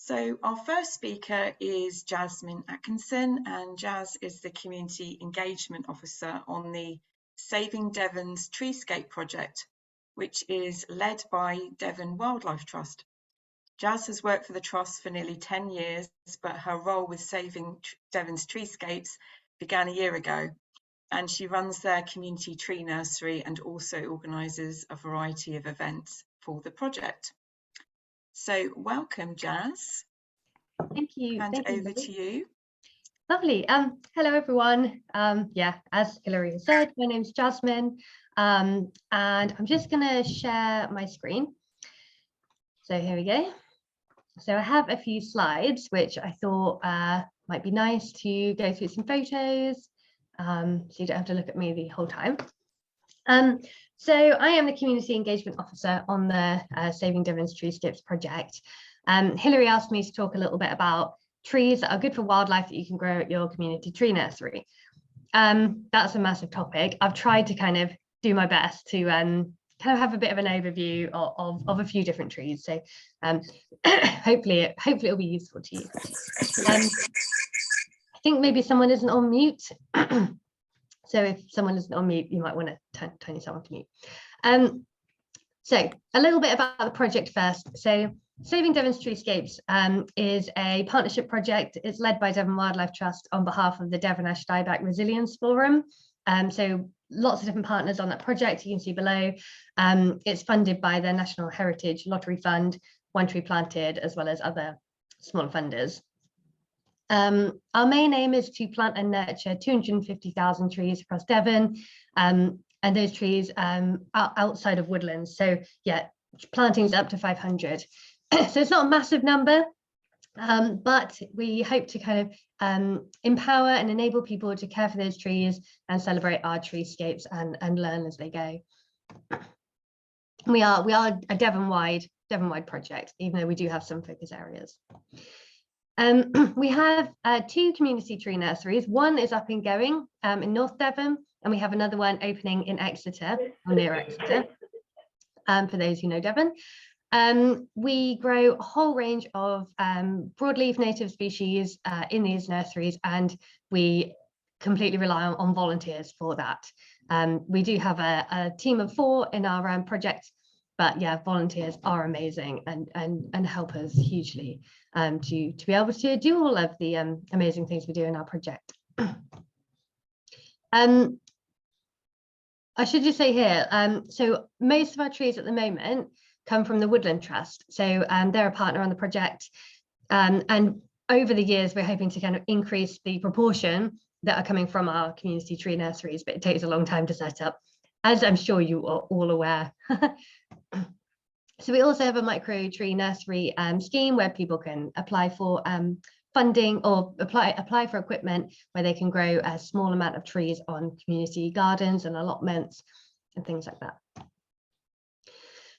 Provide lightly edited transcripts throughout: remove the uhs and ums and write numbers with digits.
So our first speaker is Jasmine Atkinson, and Jazz is the Community Engagement Officer on the Saving Devon's Treescape project, which is led by Devon Wildlife Trust. Jazz has worked for the Trust for nearly 10 years, but her role with Saving Devon's Treescapes began a year ago, and she runs their Community Tree Nursery and also organises a variety of events for the project. So welcome, Jazz. Thank you. Hand it over to you. Lovely. Hello, everyone. As Hilary has said, my name's Jasmine, and I'm just going to share my screen. So here we go. So I have a few slides, which I thought might be nice to go through some photos, so you don't have to look at me the whole time. So I am the Community Engagement Officer on the Saving Devon's Treescapes project. Hilary asked me to talk a little bit about trees that are good for wildlife that you can grow at your community tree nursery. That's a massive topic. I've tried to kind of do my best to kind of have a bit of an overview of a few different trees. So hopefully it'll be useful to you. I think maybe someone isn't on mute. So if someone isn't on mute, you might want to turn yourself on mute. So a little bit about the project first. So Saving Devon's Treescapes is a partnership project. It's led by Devon Wildlife Trust on behalf of the Devon Ash Dieback Resilience Forum. So lots of different partners on that project, you can see below. It's funded by the National Heritage Lottery Fund, One Tree Planted, as well as other small funders. Our main aim is to plant and nurture 250,000 trees across Devon, and those trees are outside of woodlands. So yeah, plantings up to 500. So it's not a massive number, but we hope to kind of empower and enable people to care for those trees and celebrate our treescapes and learn as they go. We are a Devon-wide project, even though we do have some focus areas. We have 2 community tree nurseries. One is up and going in North Devon, and we have another one opening in Exeter, or near Exeter, for those who know Devon. We grow a whole range of broadleaf native species in these nurseries, and we completely rely on volunteers for that. We do have a team of 4 in our project, but yeah, volunteers are amazing and help us hugely to be able to do all of the amazing things we do in our project. I should just say here, so most of our trees at the moment come from the Woodland Trust. So they're a partner on the project. And over the years, we're hoping to kind of increase the proportion that are coming from our community tree nurseries, but it takes a long time to set up, as I'm sure you are all aware. So we also have a micro tree nursery scheme where people can apply for funding or apply for equipment where they can grow a small amount of trees on community gardens and allotments and things like that.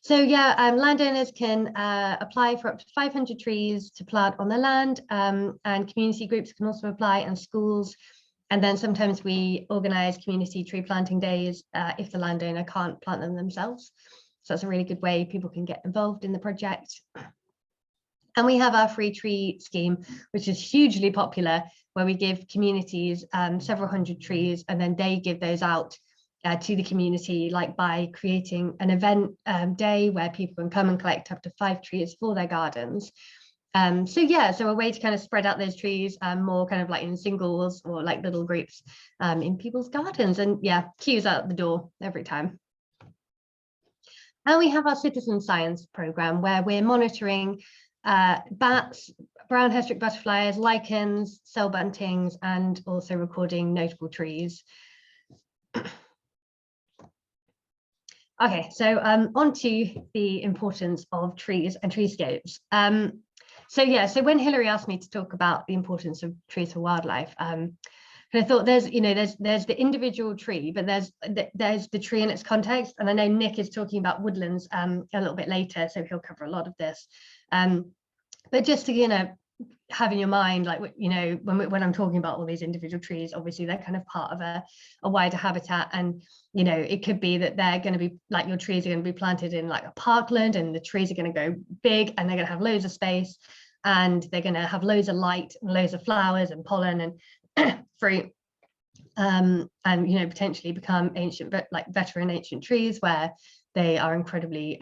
So yeah, landowners can apply for up to 500 trees to plant on their land, and community groups can also apply, and schools. And then sometimes we organise community tree planting days if the landowner can't plant them themselves. So that's a really good way people can get involved in the project. And we have our free tree scheme, which is hugely popular, where we give communities several hundred trees, and then they give those out to the community, like by creating an event day where people can come and collect up to 5 trees for their gardens. So a way to kind of spread out those trees more kind of like in singles or like little groups in people's gardens, and yeah, queues out the door every time. And we have our citizen science program where we're monitoring bats, brown hair streak butterflies, lichens, cell buntings, and also recording notable trees. Okay, so on to the importance of trees and treescapes. So when Hilary asked me to talk about the importance of trees for wildlife, and I thought there's the individual tree, but there's the tree in its context. And I know Nick is talking about woodlands a little bit later, so he'll cover a lot of this. But just to have in your mind, like, when I'm talking about all these individual trees, obviously they're kind of part of a wider habitat, and it could be that they're going to be like, your trees are going to be planted in like a parkland, and the trees are going to go big and they're going to have loads of space. and they're going to have loads of light and loads of flowers and pollen and fruit, and potentially become ancient, but like veteran ancient trees where they are incredibly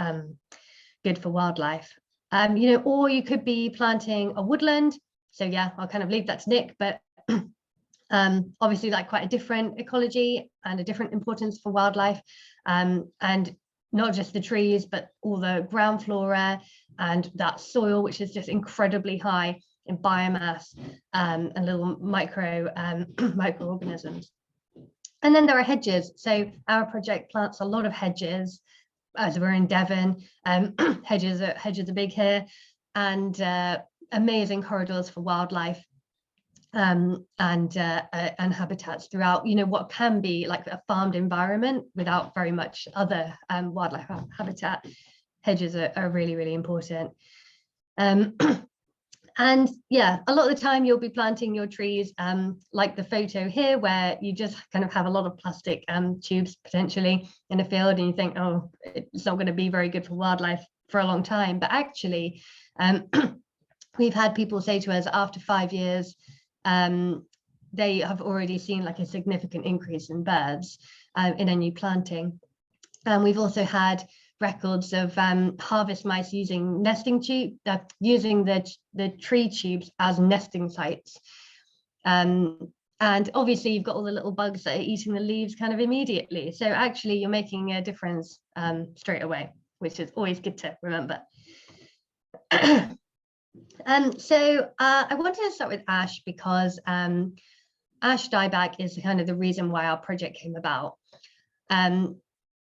good for wildlife. Or you could be planting a woodland. So yeah, I'll kind of leave that to Nick, but obviously like quite a different ecology and a different importance for wildlife, and not just the trees, but all the ground flora and that soil, which is just incredibly high in biomass and little microorganisms. And then there are hedges. So our project plants a lot of hedges, as we're in Devon. Hedges are big here, and amazing corridors for wildlife, and habitats throughout what can be like a farmed environment without very much other wildlife habitat. Hedges are really, really important. And yeah, a lot of the time you'll be planting your trees like the photo here, where you just kind of have a lot of plastic tubes potentially in a field, and you think, oh, it's not going to be very good for wildlife for a long time. But actually, we've had people say to us after 5 years, they have already seen like a significant increase in birds in a new planting. And we've also had records of harvest mice using nesting tube, using the tree tubes as nesting sites. And obviously you've got all the little bugs that are eating the leaves kind of immediately. So actually you're making a difference straight away, which is always good to remember. So I wanted to start with ash because ash dieback is kind of the reason why our project came about.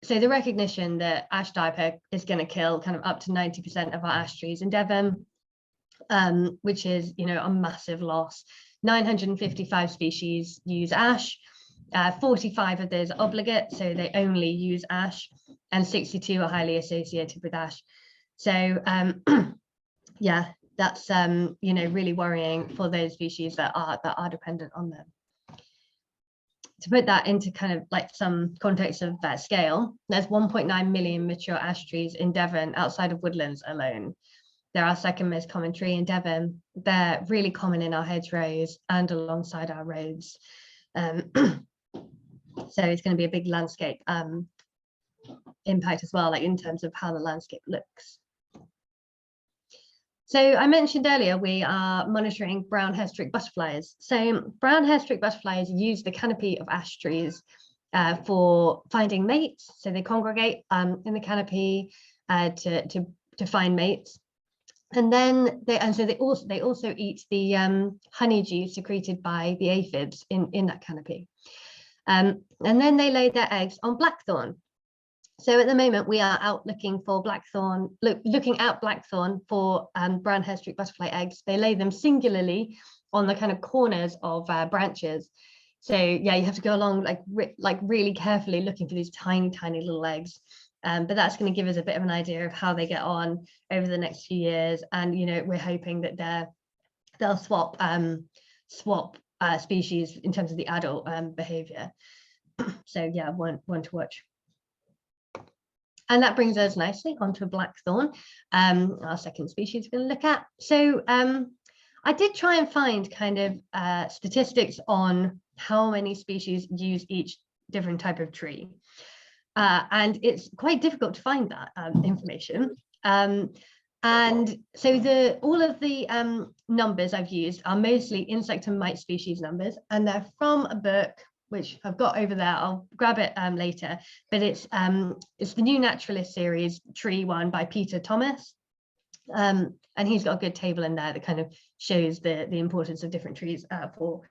So the recognition that ash dieback is going to kill kind of up to 90% of our ash trees in Devon, which is, a massive loss. 955 species use ash, 45 of those are obligate, so they only use ash, and 62 are highly associated with ash. So yeah, that's really worrying for those species that are dependent on them. To put that into kind of like some context of that scale, there's 1.9 million mature ash trees in Devon outside of woodlands alone. They're our second most common tree in Devon. They're really common in our hedgerows and alongside our roads. So it's going to be a big landscape impact as well, like in terms of how the landscape looks. So I mentioned earlier, we are monitoring brown hair-streaked butterflies. So brown hair-streaked butterflies use the canopy of ash trees for finding mates. So they congregate in the canopy to find mates. And then they also eat the honeydew secreted by the aphids in that canopy. And then they lay their eggs on blackthorn. So at the moment we are out looking for blackthorn, looking out blackthorn for brown hair-streaked butterfly eggs. They lay them singularly on the kind of corners of branches. So yeah, you have to go along like really carefully looking for these tiny, tiny little eggs. But that's going to give us a bit of an idea of how they get on over the next few years. And we're hoping that they'll swap species in terms of the adult behavior. So yeah, one to watch. And that brings us nicely onto blackthorn, our second species we're going to look at. So I did try and find kind of statistics on how many species use each different type of tree. And it's quite difficult to find that information. And so all of the numbers I've used are mostly insect and mite species numbers, and they're from a book which I've got over there. I'll grab it later, but it's the New Naturalist series, Tree One by Peter Thomas. And he's got a good table in there that kind of shows the importance of different trees for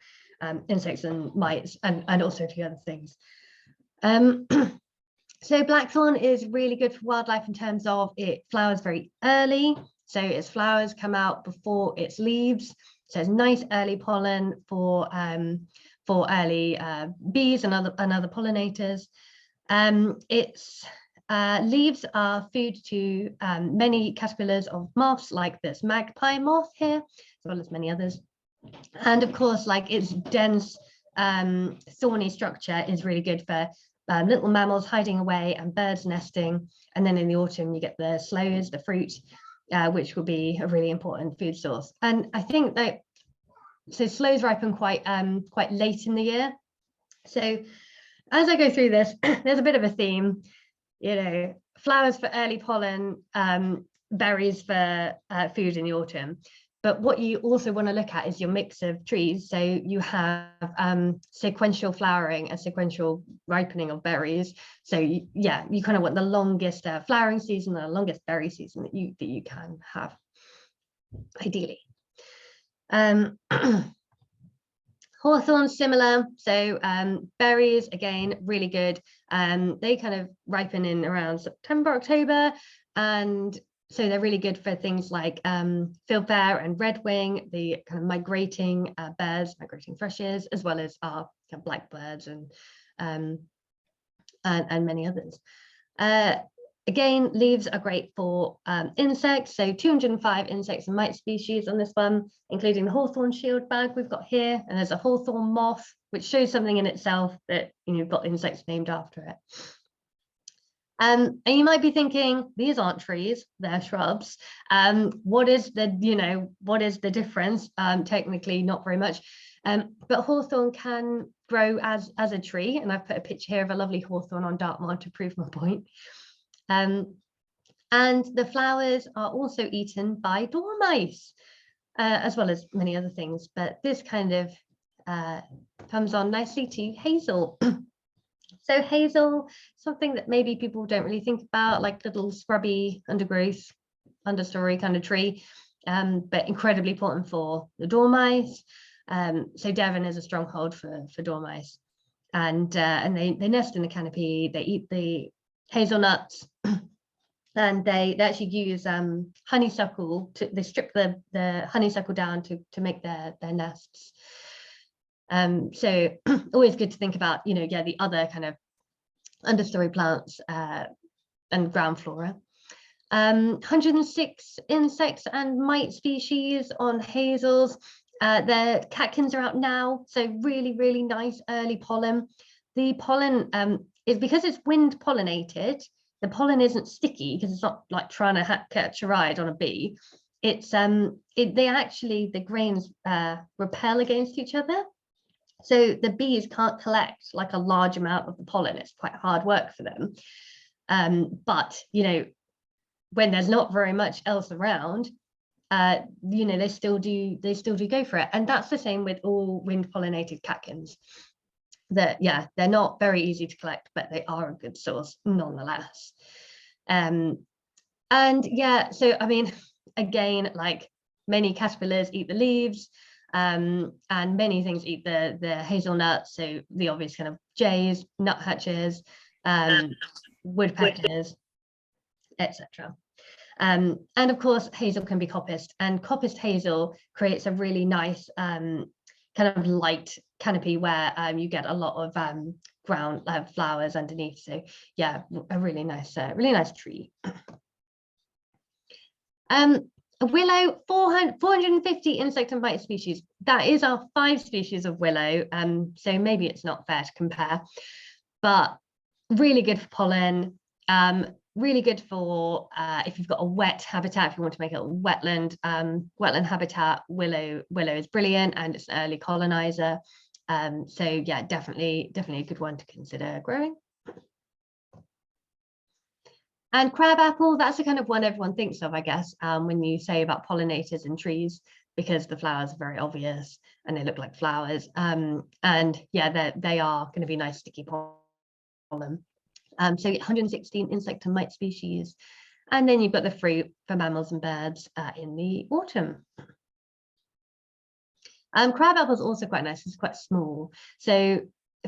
insects and mites, and also a few other things. So blackthorn is really good for wildlife in terms of it flowers very early. So its flowers come out before its leaves. So it's nice early pollen for early bees and other pollinators. Its leaves are food to many caterpillars of moths, like this magpie moth here, as well as many others. And of course, like its dense thorny structure is really good for little mammals hiding away and birds nesting. And then in the autumn, you get the sloes, the fruit. which will be a really important food source. And I think that sloes ripen quite late in the year. So as I go through this, there's a bit of a theme, flowers for early pollen, berries for food in the autumn. But what you also want to look at is your mix of trees. So you have sequential flowering and sequential ripening of berries. So you kind of want the longest flowering season and the longest berry season that you can have, ideally. Hawthorn, similar. So berries, again, really good. They kind of ripen in around September, October, and so they're really good for things like fieldfare and redwing, the kind of migrating birds, migrating thrushes, as well as our kind of blackbirds and many others. Again, leaves are great for insects, so 205 insects and mite species on this one, including the hawthorn shield bag we've got here, and there's a hawthorn moth, which shows something in itself that you've got insects named after it. And you might be thinking, these aren't trees, they're shrubs. What is the difference? Technically, not very much. But hawthorn can grow as a tree, and I've put a picture here of a lovely hawthorn on Dartmoor to prove my point. And the flowers are also eaten by dormice, as well as many other things. But this kind of comes on nicely to hazel. So hazel, something that maybe people don't really think about, like little scrubby undergrowth, understory kind of tree, but incredibly important for the dormice. So Devon is a stronghold for dormice, and they nest in the canopy. They eat the hazelnuts, and they actually use honeysuckle. They strip the honeysuckle down to make their nests. So always good to think about, the other kind of understory plants and ground flora. 106 insects and mite species on hazels. The catkins are out now, so really, really nice early pollen. The pollen is, because it's wind pollinated, the pollen isn't sticky because it's not like trying to catch a ride on a bee. It's the grains repel against each other. So the bees can't collect like a large amount of the pollen. It's quite hard work for them. But when there's not very much else around, they still do go for it. And that's the same with all wind pollinated catkins. They're not very easy to collect, but they are a good source nonetheless. So I mean, again, like many caterpillars eat the leaves. And many things eat the hazelnuts, so the obvious kind of jays, nuthatches, woodpeckers, etc. And of course, hazel can be coppiced, and coppiced hazel creates a really nice kind of light canopy where you get a lot of ground flowers underneath. So yeah, a really nice tree. A willow, 450 insect and mite species. That is our 5 species of willow. So maybe it's not fair to compare, but really good for pollen. Really good for if you've got a wet habitat, if you want to make it a wetland habitat, willow is brilliant, and it's an early colonizer. So yeah, definitely a good one to consider growing. And crabapple, that's the kind of one everyone thinks of, I guess, when you say about pollinators and trees, because the flowers are very obvious and they look like flowers. And yeah, they are going to be nice sticky pollen. So 116 insect and mite species. And then you've got the fruit for mammals and birds in the autumn. Crabapple is also quite nice. It's quite small. So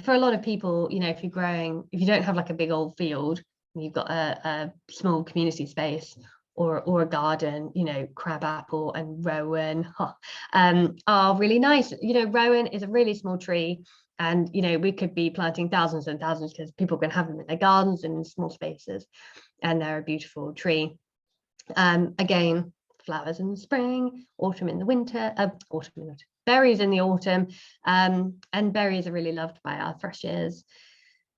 for a lot of people, if you don't have like a big old field, you've got a small community space or a garden, crabapple and rowan are really nice. Rowan is a really small tree, and we could be planting thousands and thousands because people can have them in their gardens and in small spaces, and they're a beautiful tree. Again, flowers in the spring, autumn in the winter, berries in the autumn, and berries are really loved by our thrushes.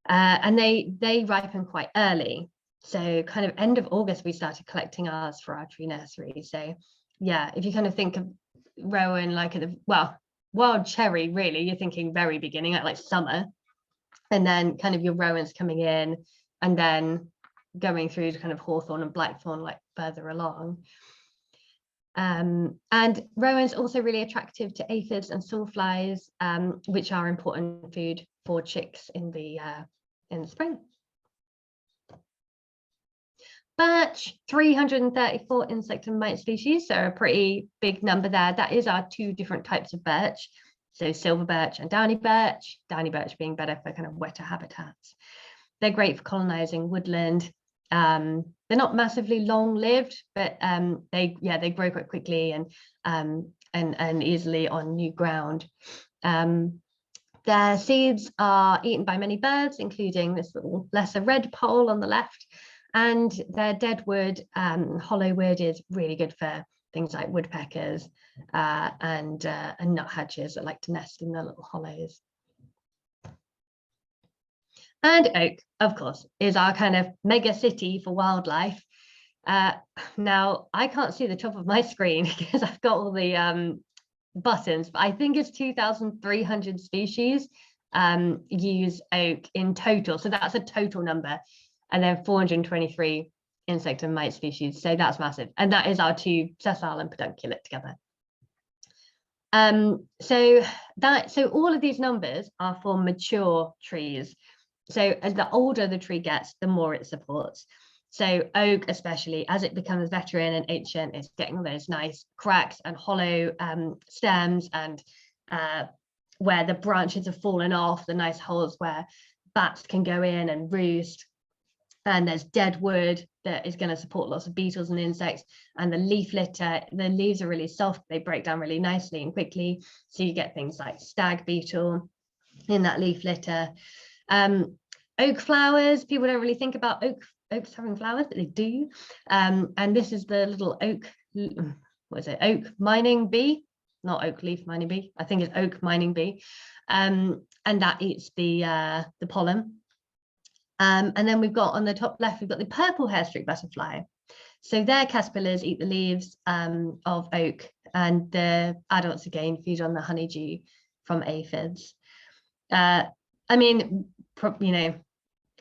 And they ripen quite early. So kind of end of August, we started collecting ours for our tree nursery. So yeah, if you kind of think of rowan like at the, well, wild cherry, really, you're thinking very beginning, like summer, and then kind of your rowans coming in, and then going through to kind of hawthorn and blackthorn like further along. And rowans also really attractive to aphids and sawflies, which are important food for chicks in the spring. Birch, 334 insect and mite species, so a pretty big number there. That is our 2 different types of birch, so silver birch and downy birch being better for kind of wetter habitats. They're great for colonizing woodland. They're not massively long-lived, but they grow quite quickly and easily on new ground. Their seeds are eaten by many birds, including this little lesser redpoll on the left. And their dead wood, hollow wood, is really good for things like woodpeckers and nuthatches that like to nest in their little hollows. And oak, of course, is our kind of mega city for wildlife. Now, I can't see the top of my screen because I've got all the buttons, but I think it's 2,300 species use oak in total. So that's a total number. And then 423 insect and mite species. So that's massive. And that is our 2, sessile and pedunculate, together. So all of these numbers are for mature trees. So as the older the tree gets, the more it supports. So oak, especially as it becomes veteran and ancient, is getting those nice cracks and hollow stems, and where the branches have fallen off, the nice holes where bats can go in and roost. And there's dead wood that is going to support lots of beetles and insects. And the leaf litter, the leaves are really soft, they break down really nicely and quickly. So you get things like stag beetle in that leaf litter. Oak flowers, people don't really think about oaks having flowers, but they do. And this is the little oak, what is it? Oak mining bee, not oak leaf mining bee. I think it's oak mining bee. And that eats the pollen. And then we've got on the top left, we've got the purple hair-streaked butterfly. So their caterpillars eat the leaves of oak, and the adults again feed on the honeydew from aphids. I mean, you know,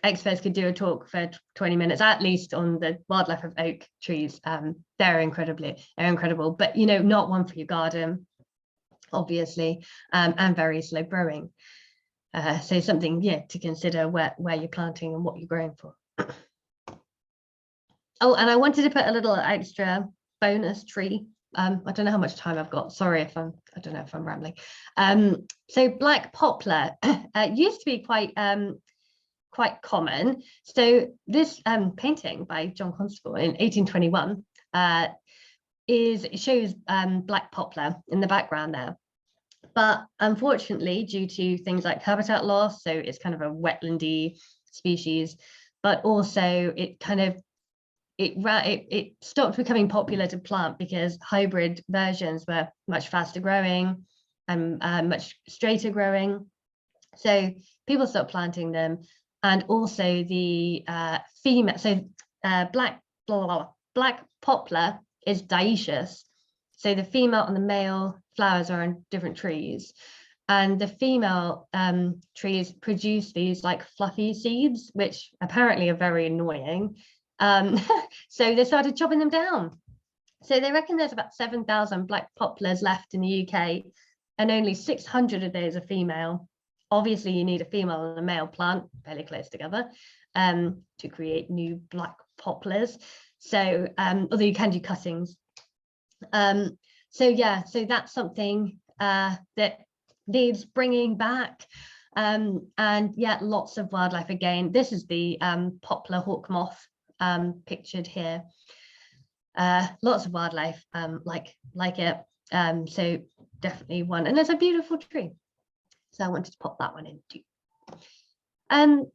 experts could do a talk for 20 minutes at least on the wildlife of oak trees. They're incredible, but you know, not one for your garden, obviously, and very slow growing. So something, yeah, to consider where you're planting and what you're growing for. Oh, and I wanted to put a little extra bonus tree. I don't know how much time I've got. Sorry if I don't know if I'm rambling. So black poplar used to be quite common. So this painting by John Constable in 1821 shows black poplar in the background there. But unfortunately, due to things like habitat loss, so it's kind of a wetlandy species, but also it stopped becoming popular to plant because hybrid versions were much faster growing and much straighter growing. So people stopped planting them, and also the female. So black poplar is dioecious. So the female and the male flowers are on different trees, and the female trees produce these like fluffy seeds, which apparently are very annoying. So they started chopping them down. So they reckon there's about 7,000 black poplars left in the UK, and only 600 of those are female. Obviously, you need a female and a male plant fairly close together to create new black poplars. So although you can do cuttings. So yeah, so that's something that needs bringing back. And yeah, lots of wildlife again. This is the poplar hawk moth pictured here. Lots of wildlife like it. So definitely one, and it's a beautiful tree. So I wanted to pop that one in too.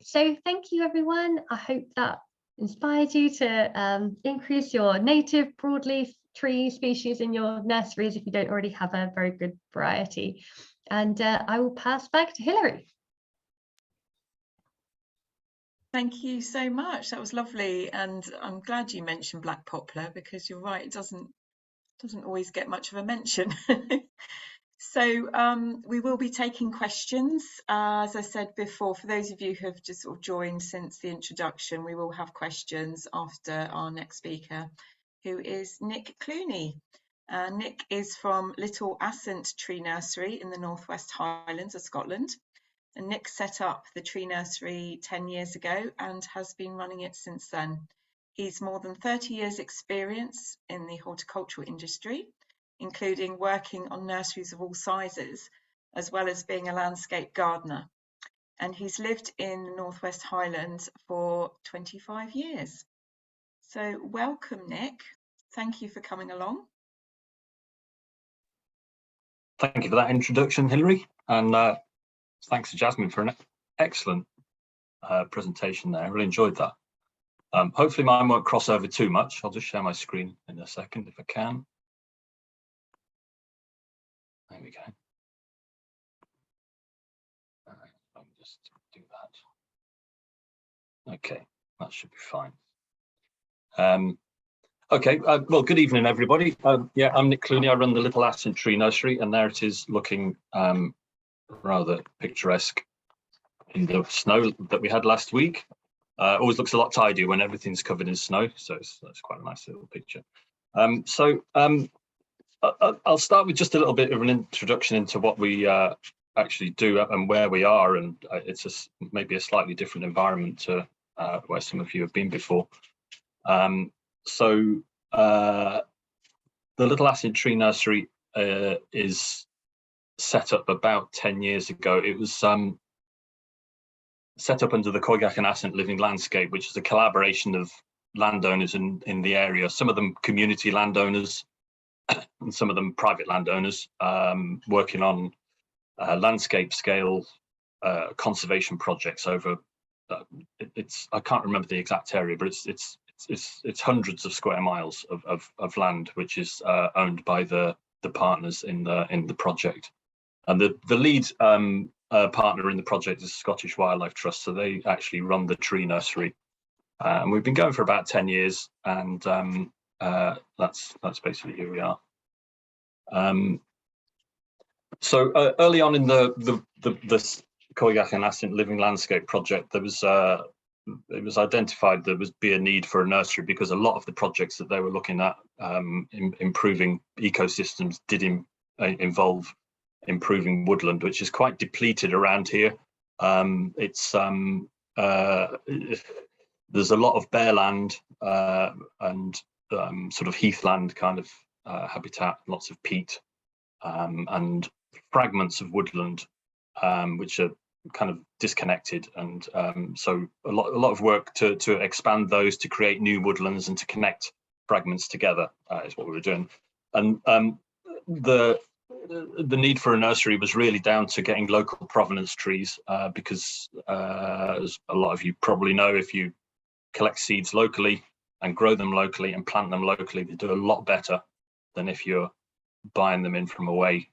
So thank you, everyone. I hope that inspired you to increase your native broadleaf tree species in your nurseries if you don't already have a very good variety. And I will pass back to Hilary. Thank you so much. That was lovely, and I'm glad you mentioned black poplar because you're right, it doesn't always get much of a mention. So we will be taking questions. As I said before, for those of you who have just sort of joined since the introduction, we will have questions after our next speaker, who is Nick Clooney. Nick is from Little Assynt Tree Nursery in the Northwest Highlands of Scotland. And Nick set up the tree nursery 10 years ago and has been running it since then. He's more than 30 years experience in the horticultural industry, including working on nurseries of all sizes, as well as being a landscape gardener. And he's lived in the Northwest Highlands for 25 years. So welcome, Nick. Thank you for coming along. Thank you for that introduction, Hilary, and thanks to Jasmine for an excellent presentation there. I really enjoyed that. Hopefully mine won't cross over too much. I'll just share my screen in a second if I can. There we go. Let me just do that. Okay, that should be fine. Okay, well, good evening, everybody. Yeah, I'm Nick Clooney. I run the Little Assynt Tree Nursery, and there it is, looking rather picturesque in the snow that we had last week. Always looks a lot tidier when everything's covered in snow, so that's quite a nice little picture. I'll start with just a little bit of an introduction into what we actually do and where we are, and it's maybe a slightly different environment to where some of you have been before. The Little Assynt Tree Nursery is set up about 10 years ago. It was set up under the Coigach and Assynt Living Landscape, which is a collaboration of landowners in the area, some of them community landowners and some of them private landowners, working on landscape scale conservation projects over I can't remember the exact area, but it's hundreds of square miles of land which is owned by the partners in the project. And the lead partner in the project is Scottish Wildlife Trust, so they actually run the tree nursery. And we've been going for about 10 years, and that's basically who we are. Early on in the Coigach and Assynt Living Landscape project, it was identified there would be a need for a nursery because a lot of the projects that they were looking at improving ecosystems did involve improving woodland, which is quite depleted around here. There's a lot of bare land and sort of heathland kind of habitat, lots of peat and fragments of woodland which are kind of disconnected, and so a lot of work to expand those, to create new woodlands and to connect fragments together is what we were doing. And the need for a nursery was really down to getting local provenance trees, because as a lot of you probably know, if you collect seeds locally and grow them locally and plant them locally, they do a lot better than if you're buying them in from away,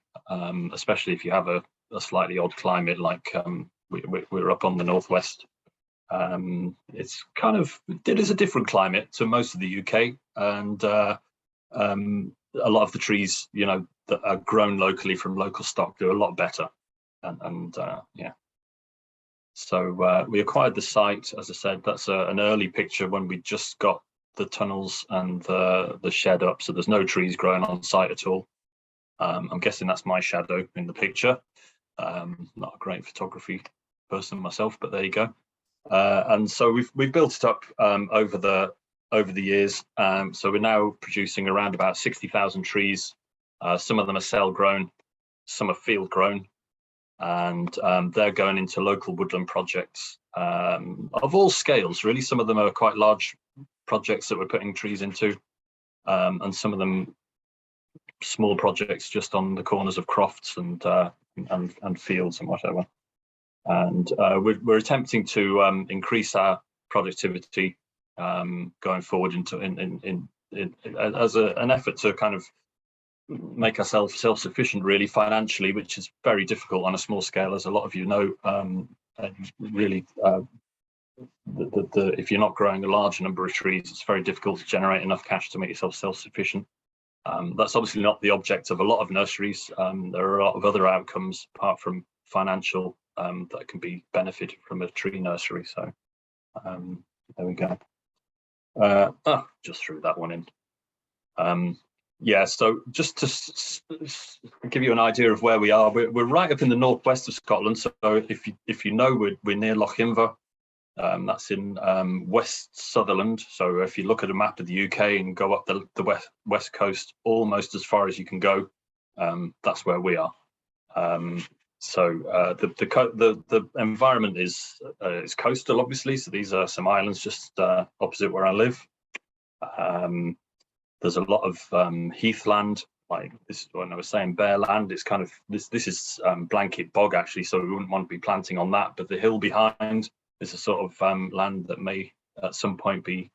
especially if you have a slightly odd climate like we're up on the northwest. It's kind of, it is a different climate to most of the UK, and a lot of the trees, you know, that are grown locally from local stock do a lot better. And yeah, so we acquired the site. As I said, that's an early picture when we just got the tunnels and the shed up, so there's no trees growing on site at all. I'm guessing that's my shadow in the picture. Not a great photography person myself, but there you go. And so we've built it up over the years. So we're now producing around about 60,000 trees. Some of them are cell grown, some are field grown, and they're going into local woodland projects of all scales, really. Some of them are quite large projects that we're putting trees into, and some of them small projects just on the corners of crofts and fields and whatever. And we're attempting to increase our productivity going forward as an effort to kind of make ourselves self-sufficient, really, financially, which is very difficult on a small scale, as a lot of you know. And really if you're not growing a large number of trees, it's very difficult to generate enough cash to make yourself self-sufficient. That's obviously not the object of a lot of nurseries. There are a lot of other outcomes apart from financial that can be benefited from a tree nursery. So there we go. Just threw that one in. Yeah, so just to give you an idea of where we are, we're right up in the northwest of Scotland. So if you know, we're near Loch Inver. That's in West Sutherland. So if you look at a map of the UK and go up the west coast, almost as far as you can go, that's where we are. So the environment is coastal, obviously. So these are some islands just opposite where I live. There's a lot of heathland, like this. When I was saying bare land, it's kind of this is blanket bog actually. So we wouldn't want to be planting on that. But the hill behind is a sort of land that may at some point be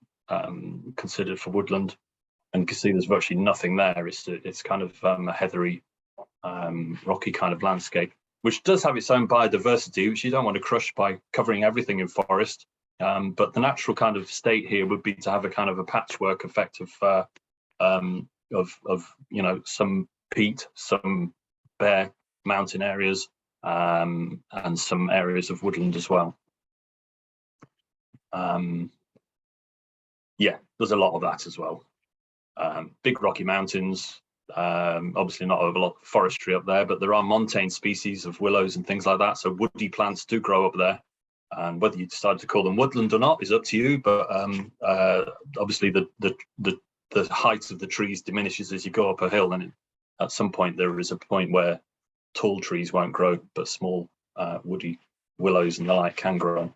considered for woodland. And you can see there's virtually nothing there. It's kind of a heathery, rocky kind of landscape, which does have its own biodiversity, which you don't want to crush by covering everything in forest. But the natural kind of state here would be to have a kind of a patchwork effect of you know, some peat, some bare mountain areas, and some areas of woodland as well. Yeah, there's a lot of that as well. Big rocky mountains, obviously not a lot of forestry up there, but there are montane species of willows and things like that. So woody plants do grow up there. And whether you decide to call them woodland or not is up to you. But obviously the height of the trees diminishes as you go up a hill, and at some point there is a point where tall trees won't grow, but small woody willows and the like can grow.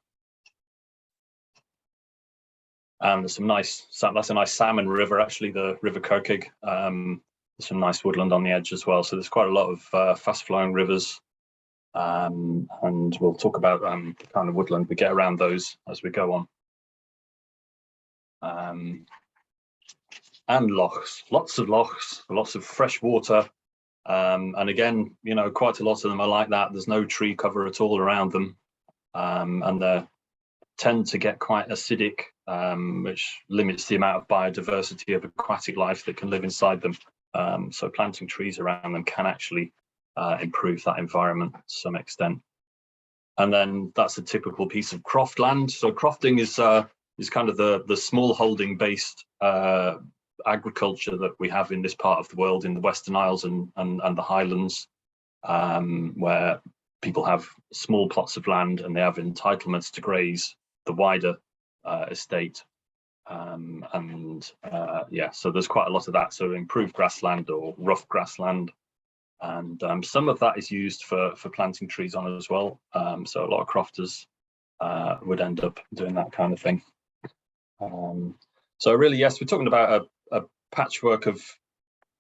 And there's some nice, that's a nice salmon river, actually, the River Kirkig. There's some nice woodland on the edge as well. So there's quite a lot of fast flowing rivers. And we'll talk about the kind of woodland we get around those as we go on. And lochs, lots of fresh water. And again, you know, quite a lot of them are like that. There's no tree cover at all around them. And they tend to get quite acidic, which limits the amount of biodiversity of aquatic life that can live inside them. So planting trees around them can actually improve that environment to some extent. And then that's a typical piece of croft land. So crofting is kind of the small holding based agriculture that we have in this part of the world, in the Western Isles and the Highlands, where people have small plots of land and they have entitlements to graze the wider estate. Yeah, so there's quite a lot of that. So improved grassland or rough grassland. And some of that is used for planting trees on as well. So a lot of crofters would end up doing that kind of thing. So really, yes, we're talking about a patchwork of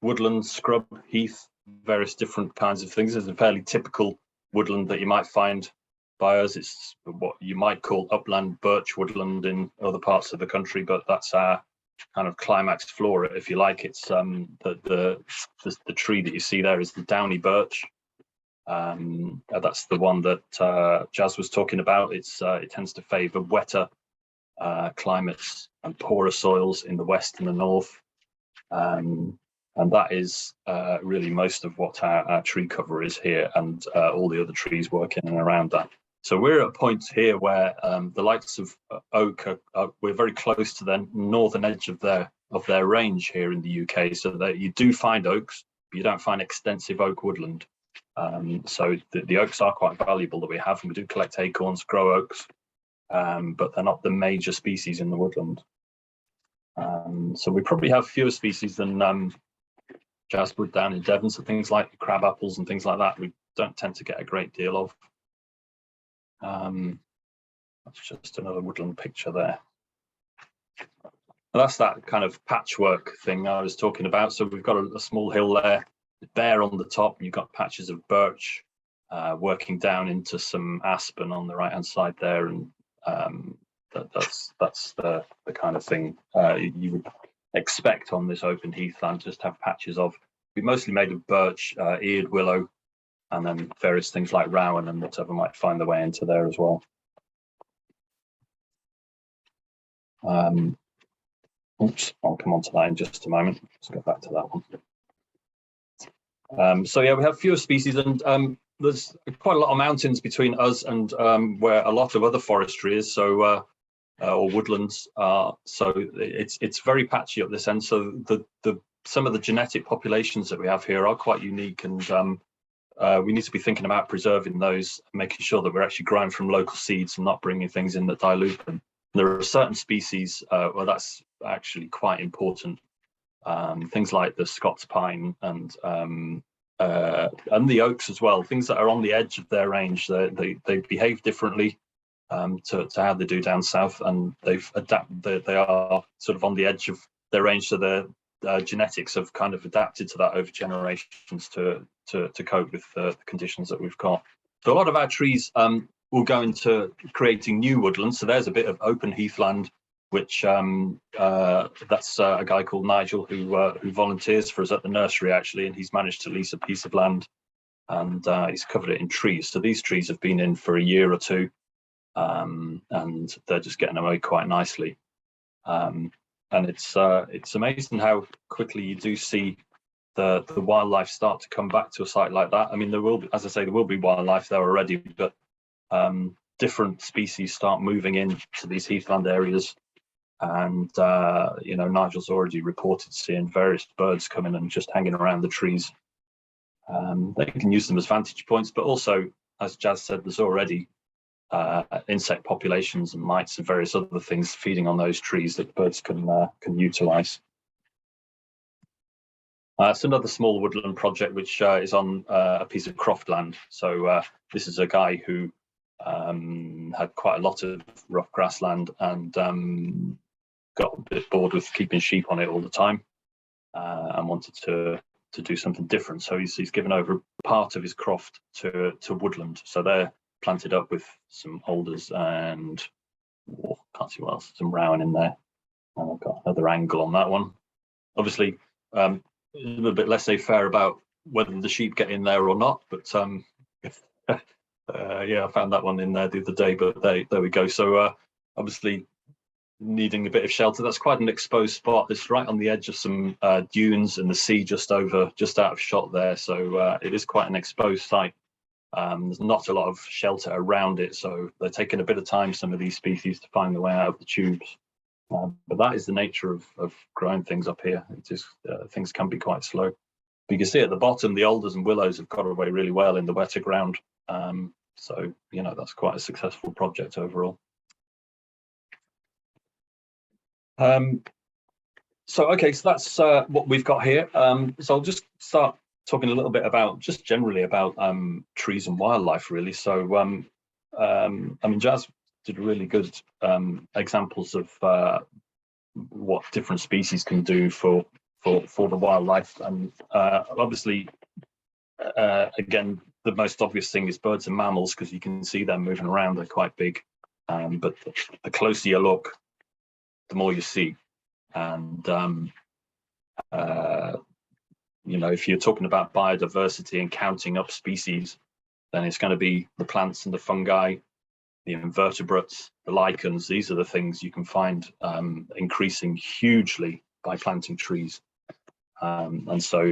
woodland, scrub, heath, various different kinds of things. There's a fairly typical woodland that you might find by us. It's what you might call upland birch woodland in other parts of the country, but that's our kind of climax flora, if you like. It's the tree that you see there is the downy birch. That's the one that Jazz was talking about. It tends to favour wetter climates and poorer soils in the west and the north, and that is really most of what our tree cover is here, and all the other trees work in and around that. So we're at a point here where the likes of oak we're very close to the northern edge of their range here in the UK, so that you do find oaks, but you don't find extensive oak woodland. So the oaks are quite valuable that we have, and we do collect acorns, grow oaks, but they're not the major species in the woodland. So we probably have fewer species than jazzwood down in Devon, so things like crab apples and things like that we don't tend to get a great deal of. That's just another woodland picture there. And that's that kind of patchwork thing I was talking about. So we've got a small hill there, bare on the top, and you've got patches of birch working down into some aspen on the right hand side there, and that's the kind of thing you would expect on this open heathland, just have patches of. We're mostly made of birch, eared willow, and then various things like rowan and whatever might find their way into there as well. Oops, I'll come on to that in just a moment. Let's go back to that one. So yeah, we have fewer species, and there's quite a lot of mountains between us and where a lot of other forestry is, so or woodlands are. So it's very patchy up this end. So some of the genetic populations that we have here are quite unique, and we need to be thinking about preserving those, making sure that we're actually growing from local seeds and not bringing things in that dilute them. There are certain species where that's actually quite important. Things like the Scots pine and the oaks as well. Things that are on the edge of their range, they behave differently to how they do down south, and they've adapted. They are sort of on the edge of their range, so their genetics have kind of adapted to that over generations to cope with the conditions that we've got. So a lot of our trees will go into creating new woodlands. So there's a bit of open heathland, which that's a guy called Nigel who volunteers for us at the nursery actually, and he's managed to lease a piece of land, and he's covered it in trees. So these trees have been in for a year or two, and they're just getting away quite nicely. And it's amazing how quickly you do see the wildlife start to come back to a site like that. I mean, there will be, as I say, there will be wildlife there already, but different species start moving into these heathland areas. And you know, Nigel's already reported seeing various birds coming and just hanging around the trees. They can use them as vantage points, but also, as Jazz said, there's already insect populations and mites and various other things feeding on those trees that the birds can utilize. It's another small woodland project which is on a piece of croftland. So this is a guy who had quite a lot of rough grassland and got a bit bored with keeping sheep on it all the time and wanted to do something different. So he's given over part of his croft to woodland. So they're planted up with some alders and can't see what else, some rowan in there. I've got another angle on that one. Obviously, a little bit laissez-faire about whether the sheep get in there or not, but yeah, I found that one in there the other day, but there we go. So obviously needing a bit of shelter. That's quite an exposed spot. It's right on the edge of some dunes and the sea just out of shot there. So it is quite an exposed site. There's not a lot of shelter around it, so they're taking a bit of time, some of these species, to find their way out of the tubes. But that is the nature of growing things up here. It is, things can be quite slow. But you can see at the bottom, the alders and willows have got away really well in the wetter ground. So, you know, that's quite a successful project overall. So, okay, so that's what we've got here. So I'll just start talking a little bit about, just generally about trees and wildlife, really. So, I mean, Jazz did really good examples of what different species can do for the wildlife, and obviously, again, the most obvious thing is birds and mammals, because you can see them moving around. They're quite big, but the closer you look, the more you see. And you know, if you're talking about biodiversity and counting up species, then it's going to be the plants and the fungi, the invertebrates, the lichens. These are the things you can find increasing hugely by planting trees. And so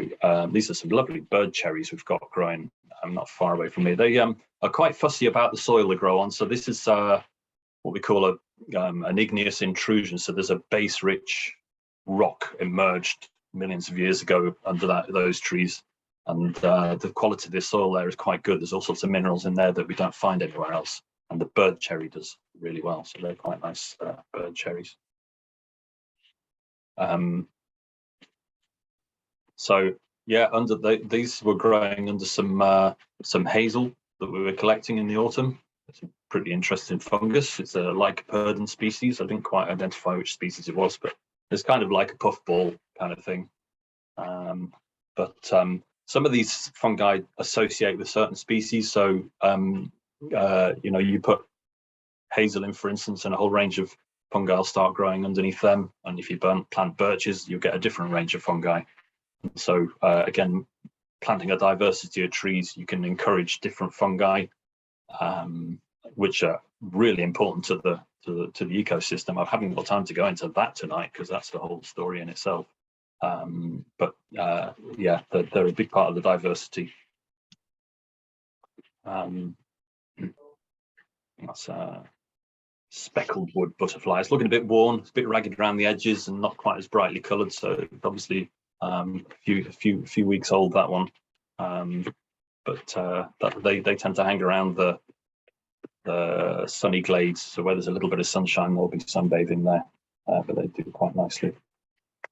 these are some lovely bird cherries we've got growing not far away from me. They are quite fussy about the soil they grow on. So this is what we call an igneous intrusion. So there's a base-rich rock emerged millions of years ago under those trees, and the quality of the soil there is quite good. There's all sorts of minerals in there that we don't find anywhere else, and the bird cherry does really well. So they're quite nice bird cherries. So yeah, these were growing under some hazel that we were collecting in the autumn. It's a pretty interesting fungus. It's a lycoperdon species. I didn't quite identify which species it was, but it's kind of like a puffball kind of thing. But some of these fungi associate with certain species. So you know, you put hazel in, for instance, and a whole range of fungi will start growing underneath them. And if you plant birches, you'll get a different range of fungi. So again, planting a diversity of trees, you can encourage different fungi which are really important to the ecosystem. I haven't got time to go into that tonight because that's the whole story in itself. But yeah, they're a big part of the diversity. That's speckled wood butterfly. It's looking a bit worn, it's a bit ragged around the edges and not quite as brightly coloured. So obviously a few weeks old, that one. But they tend to hang around the sunny glades. So where there's a little bit of sunshine, there'll be sunbathing there. But they do quite nicely.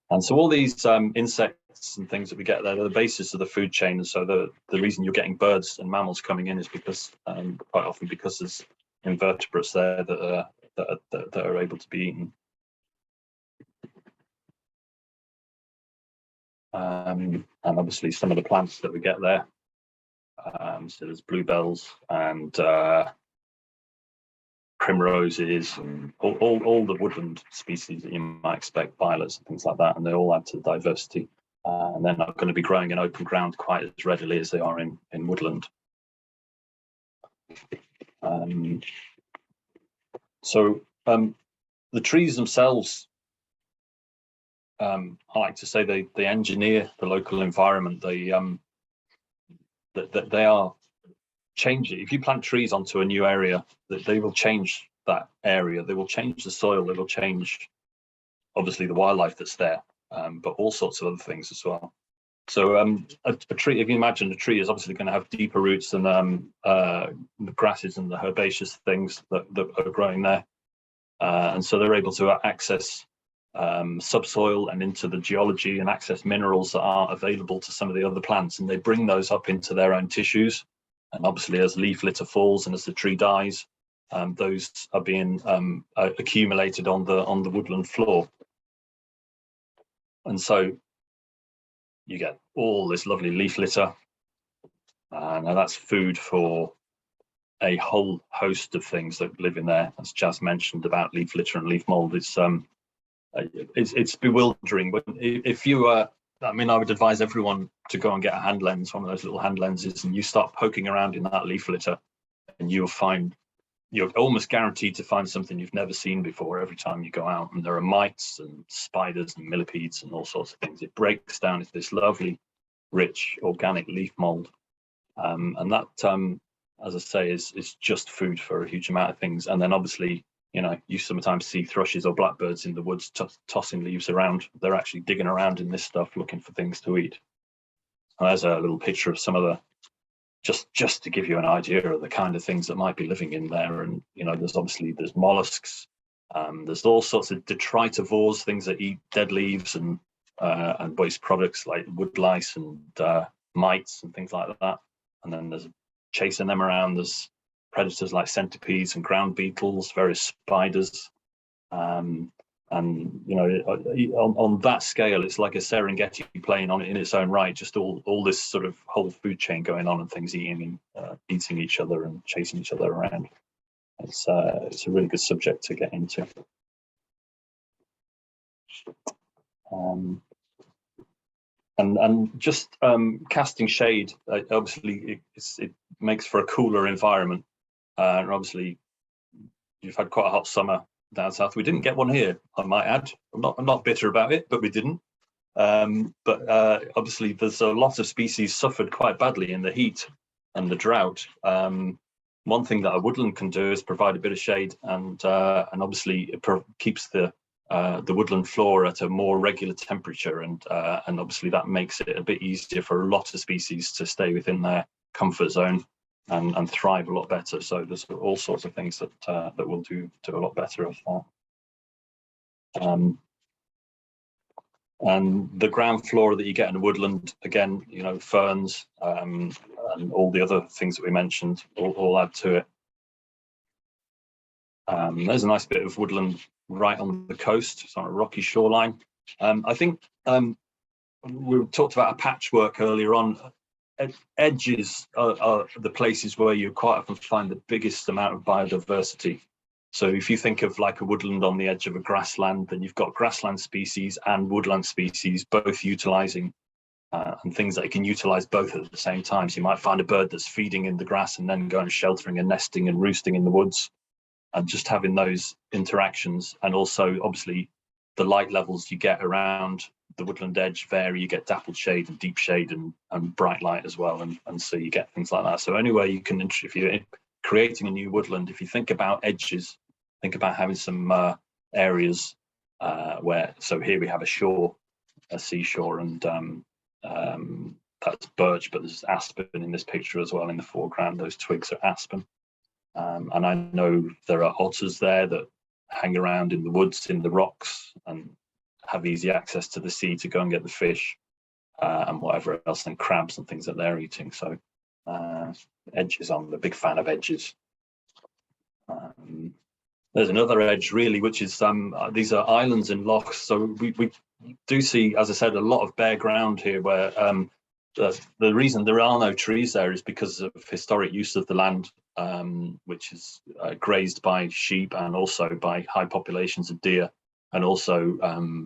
And so all these insects and things that we get there, they're the basis of the food chain. And so the reason you're getting birds and mammals coming in is because quite often because there's invertebrates there that are able to be eaten. And obviously some of the plants that we get there. So there's bluebells and primroses and all the woodland species that you might expect, violets and things like that, and they all add to the diversity. And they're not going to be growing in open ground quite as readily as they are in woodland. So the trees themselves, I like to say they engineer the local environment. They are changing. If you plant trees onto a new area, they will change that area. They will change the soil. They will change, obviously, the wildlife that's there, but all sorts of other things as well. So a tree, if you imagine a tree is obviously going to have deeper roots than the grasses and the herbaceous things that are growing there. And so they're able to access subsoil and into the geology and access minerals that aren't available to some of the other plants. And they bring those up into their own tissues. And obviously as leaf litter falls and as the tree dies, those are being accumulated on the woodland floor. And so you get all this lovely leaf litter, and that's food for a whole host of things that live in there. As Jazz mentioned about leaf litter and leaf mold, it's bewildering. But if you I mean, I would advise everyone to go and get a hand lens, one of those little hand lenses, and you start poking around in that leaf litter, and you'll find, you're almost guaranteed to find something you've never seen before every time you go out. And there are mites and spiders and millipedes and all sorts of things. It breaks down into this lovely, rich, organic leaf mold. And that, as I say, is just food for a huge amount of things. And then obviously, you know, you sometimes see thrushes or blackbirds in the woods tossing leaves around. They're actually digging around in this stuff looking for things to eat. And there's a little picture of some of the, just to give you an idea of the kind of things that might be living in there. And, you know, there's mollusks, there's all sorts of detritivores, things that eat dead leaves and waste products like wood lice and mites and things like that. And then there's chasing them around, there's predators like centipedes and ground beetles, various spiders. And, you know, on that scale, it's like a Serengeti playing on it in its own right, just all this sort of whole food chain going on and things eating each other and chasing each other around. It's a really good subject to get into. And just casting shade, obviously it makes for a cooler environment. And obviously you've had quite a hot summer down south. We didn't get one here, I might add. I'm not bitter about it, but we didn't. But obviously there's a lot of species suffered quite badly in the heat and the drought. One thing that a woodland can do is provide a bit of shade, and obviously it keeps the woodland floor at a more regular temperature, and obviously that makes it a bit easier for a lot of species to stay within their comfort zone and thrive a lot better. So there's all sorts of things that will do a lot better of that. And the ground flora that you get in a woodland, again, you know, ferns and all the other things that we mentioned all add to it. There's a nice bit of woodland right on the coast. It's on a rocky shoreline. I think we talked about a patchwork earlier on. Edges are the places where you quite often find the biggest amount of biodiversity. So if you think of like a woodland on the edge of a grassland, then you've got grassland species and woodland species both utilizing and things that it can utilize both at the same time. So you might find a bird that's feeding in the grass and then going sheltering and nesting and roosting in the woods, and just having those interactions. And also obviously the light levels you get around the woodland edge vary. You get dappled shade and deep shade and bright light as well, and so you get things like that. So anyway, you can, if you're creating a new woodland, if you think about edges, think about having some areas where, so here we have a seashore, and that's birch, but there's aspen in this picture as well in the foreground. Those twigs are aspen. And I know there are otters there that hang around in the woods, in the rocks, and have easy access to the sea to go and get the fish and whatever else, and crabs and things that they're eating. So edges, I'm a big fan of edges. There's another edge really, which is these are islands and lochs. So we do see, as I said, a lot of bare ground here where the reason there are no trees there is because of historic use of the land, which is grazed by sheep and also by high populations of deer, and also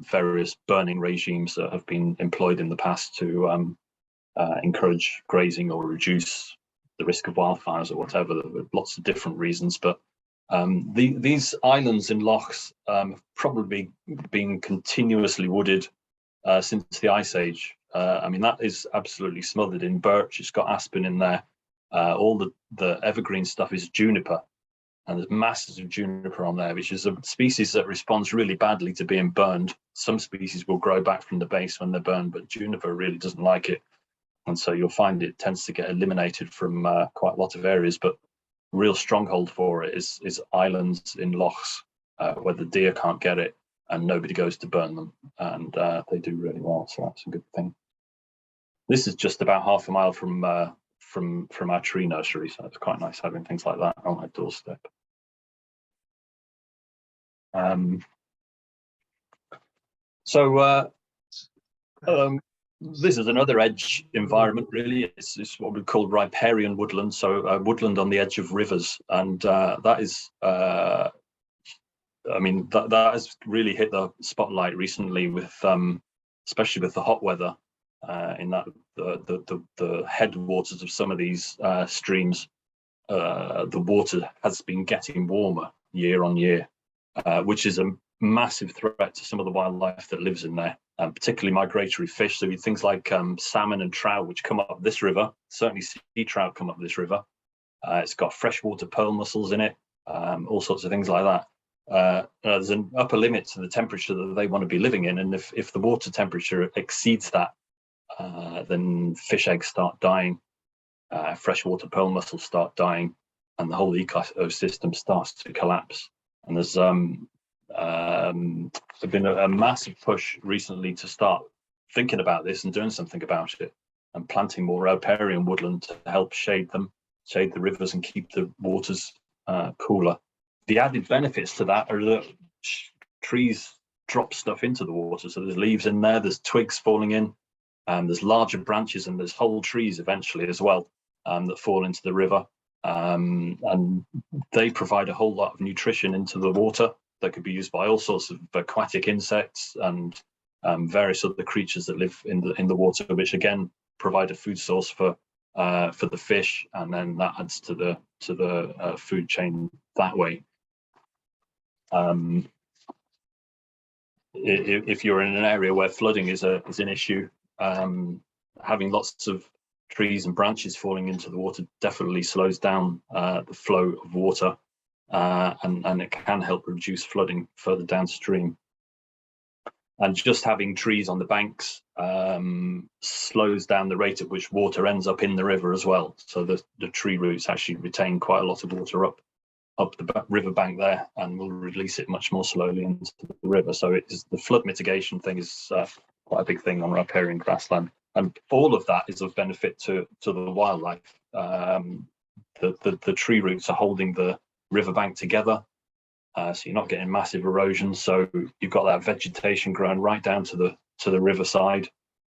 various burning regimes that have been employed in the past to encourage grazing or reduce the risk of wildfires or whatever. There are lots of different reasons, but these islands and lochs have probably been continuously wooded since the Ice Age. I mean, that is absolutely smothered in birch. It's got aspen in there. All the evergreen stuff is juniper, and there's masses of juniper on there, which is a species that responds really badly to being burned. Some species will grow back from the base when they're burned, but juniper really doesn't like it. And so you'll find it tends to get eliminated from quite a lot of areas, but real stronghold for it is islands in lochs where the deer can't get it and nobody goes to burn them, and they do really well, so that's a good thing. This is just about half a mile from our tree nursery, so it's quite nice having things like that on my doorstep. This is another edge environment, really. It's what we call riparian woodland, so woodland on the edge of rivers, and that is, I mean, that has really hit the spotlight recently with, especially with the hot weather, in that the headwaters of some of these streams, the water has been getting warmer year on year, which is a massive threat to some of the wildlife that lives in there, particularly migratory fish. So things like salmon and trout, which come up this river. Certainly sea trout come up this river. It's got freshwater pearl mussels in it, all sorts of things like that. There's an upper limit to the temperature that they want to be living in, and if the water temperature exceeds that, then fish eggs start dying, freshwater pearl mussels start dying, and the whole ecosystem starts to collapse. And there's been a massive push recently to start thinking about this and doing something about it, and planting more riparian woodland to help shade the rivers and keep the waters cooler. The added benefits to that are that trees drop stuff into the water, so there's leaves in there, there's twigs falling in, there's larger branches, and there's whole trees eventually as well that fall into the river, and they provide a whole lot of nutrition into the water that could be used by all sorts of aquatic insects and various other creatures that live in the water, which again provide a food source for the fish, and then that adds to the food chain that way. If you're in an area where flooding is an issue, having lots of trees and branches falling into the water definitely slows down the flow of water, and it can help reduce flooding further downstream. And just having trees on the banks slows down the rate at which water ends up in the river as well. So the tree roots actually retain quite a lot of water up the river bank there, and will release it much more slowly into the river. So the flood mitigation thing is quite a big thing on riparian grassland, and all of that is of benefit to the wildlife. The tree roots are holding the riverbank together, so you're not getting massive erosion. So you've got that vegetation growing right down to the riverside,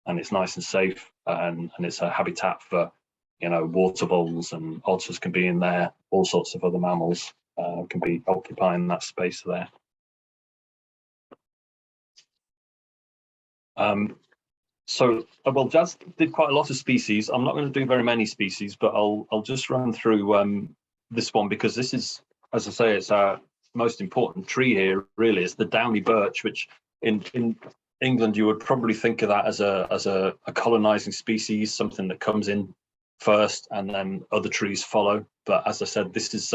and it's nice and safe, and it's a habitat for, you know, water voles, and otters can be in there. All sorts of other mammals can be occupying that space there. So, well, Jazz did quite a lot of species. I'm not going to do very many species, but I'll just run through this one, because this is, as I say, it's our most important tree here. Really, is the downy birch, which in England you would probably think of that as a colonizing species, something that comes in first and then other trees follow. But as I said, this is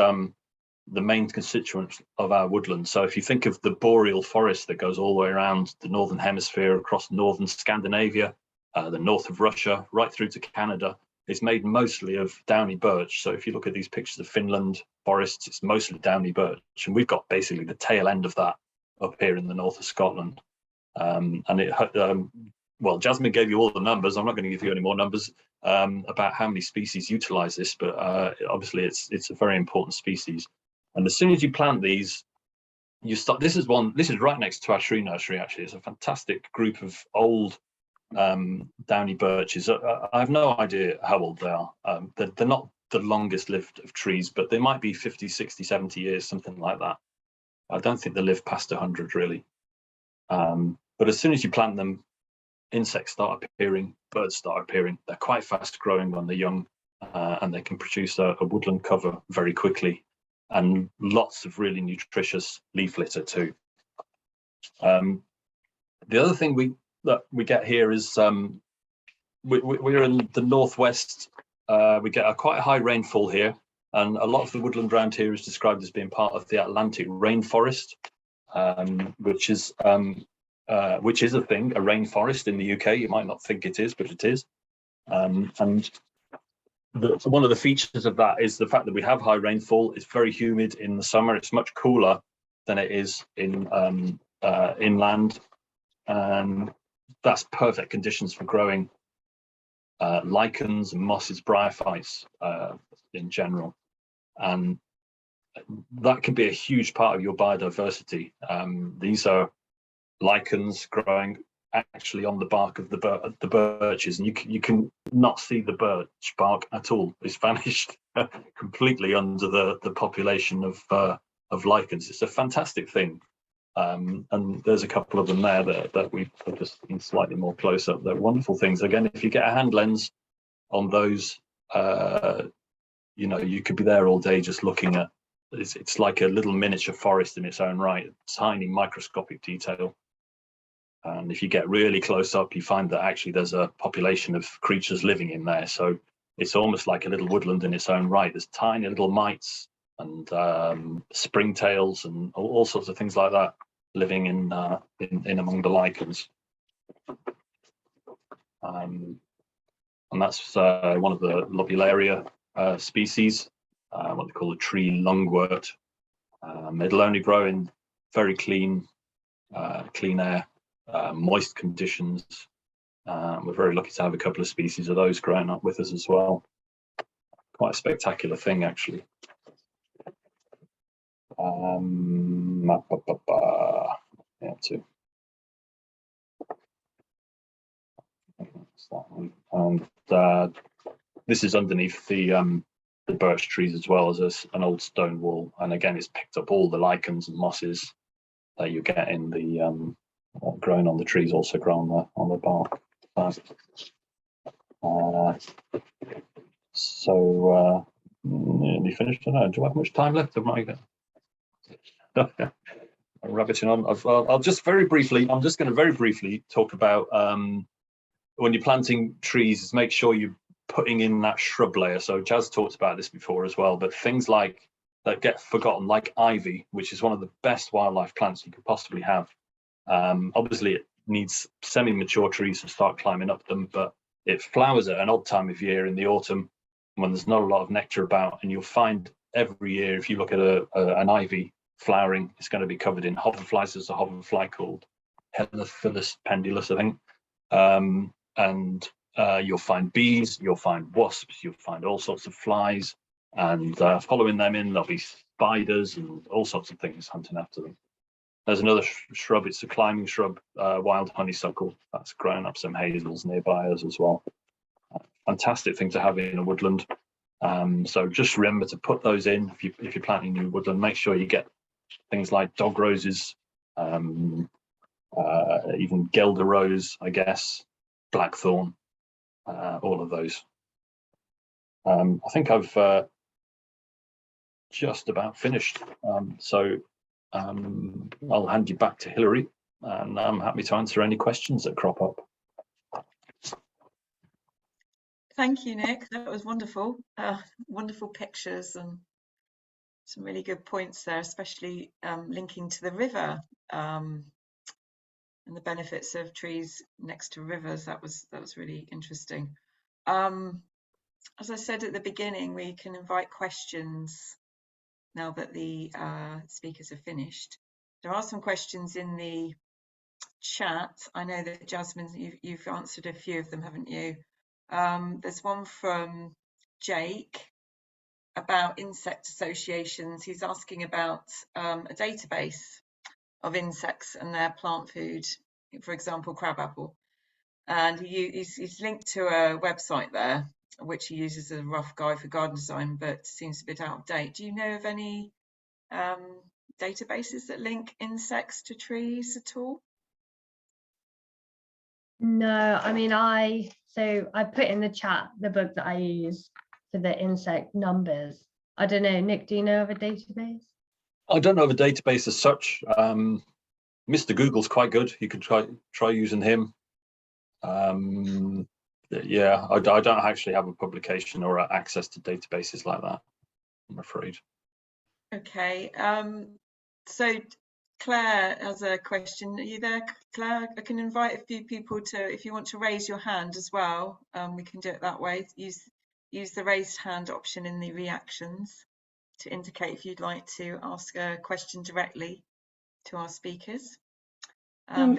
the main constituent of our woodland. So if you think of the boreal forest that goes all the way around the northern hemisphere, across northern Scandinavia, the north of Russia, right through to Canada, it's made mostly of downy birch. So if you look at these pictures of Finland forests, it's mostly downy birch, and we've got basically the tail end of that up here in the north of Scotland. And it well, Jasmine gave you all the numbers. I'm not going to give you any more numbers about how many species utilize this, but obviously it's a very important species. And as soon as you plant these, you start. This is right next to our tree nursery. Actually, it's a fantastic group of old downy birches. I have no idea how old they are. They're not the longest lived of trees, but they might be 50, 60, 70 years, something like that. I don't think they live past 100 really. But as soon as you plant them, insects start appearing, birds start appearing. They're quite fast growing when they're young, and they can produce a woodland cover very quickly, and lots of really nutritious leaf litter too. The other thing that we get here is we're in the northwest. We get quite a high rainfall here, and a lot of the woodland around here is described as being part of the Atlantic rainforest, which is a thing, a rainforest in the UK. You might not think it is, but it is. One of the features of that is the fact that we have high rainfall. It's very humid in the summer. It's much cooler than it is in inland, and that's perfect conditions for growing lichens and mosses, bryophytes in general, and that can be a huge part of your biodiversity. These are lichens growing actually on the bark of the birches, and you can not see the birch bark at all. It's vanished completely under the population of lichens. It's a fantastic thing, and there's a couple of them there that we've just seen slightly more close up. They're wonderful things. Again, if you get a hand lens on those, you know, you could be there all day just looking at. It's like a little miniature forest in its own right, tiny microscopic detail. And if you get really close up, you find that actually there's a population of creatures living in there. So it's almost like a little woodland in its own right. There's tiny little mites and springtails and all sorts of things like that living in among the lichens. And that's one of the lobellaria species, what they call a tree lungwort. It'll only grow in very clean air. Moist conditions. We're very lucky to have a couple of species of those growing up with us as well. Quite a spectacular thing, actually. Yeah, too. And this is underneath the birch trees as well as an old stone wall. And again, it's picked up all the lichens and mosses that you get in the growing on the trees, also grow on the bark. So nearly finished. I don't know. Do I have much time left? I'm rabbiting on. I'll just very briefly. I'm just going to very briefly talk about when you're planting trees, is make sure you're putting in that shrub layer. So Jazz talked about this before as well, but things like that get forgotten, like ivy, which is one of the best wildlife plants you could possibly have. Obviously, it needs semi-mature trees to start climbing up them, but it flowers at an odd time of year in the autumn when there's not a lot of nectar about, and you'll find every year, if you look at an ivy flowering, it's going to be covered in hoverflies. There's a hoverfly called Helophilus pendulus, I think, and you'll find bees, you'll find wasps, you'll find all sorts of flies, and following them in, there'll be spiders and all sorts of things hunting after them. There's another shrub, it's a climbing shrub, wild honeysuckle, that's growing up some hazels nearby us as well. Fantastic thing to have in a woodland. So just remember to put those in if you're planting new woodland. Make sure you get things like dog roses, even Gelder rose, I guess, blackthorn, all of those. I think I've just about finished. I'll hand you back to Hilary, and I'm happy to answer any questions that crop up. Thank you, Nick. That was wonderful. Wonderful pictures and some really good points there, especially linking to the river and the benefits of trees next to rivers. That was really interesting. As I said at the beginning, we can invite questions now that the speakers have finished. There are some questions in the chat. I know that Jasmine, you've answered a few of them, haven't you? There's one from Jake about insect associations. He's asking about a database of insects and their plant food, for example, crabapple. And he's linked to a website there, which he uses as a rough guide for garden design, but seems a bit out of date. Do you know of any databases that link insects to trees at all? No, I mean, I put in the chat the book that I use for the insect numbers. I don't know, Nick, do you know of a database? I don't know of a database as such. Mr. Google's quite good. You could try using him. Yeah, I don't actually have a publication or access to databases like that, I'm afraid. Okay, so Claire has a question. Are you there, Claire? I can invite a few people to, if you want to raise your hand as well, we can do it that way. Use the raised hand option in the reactions to indicate if you'd like to ask a question directly to our speakers.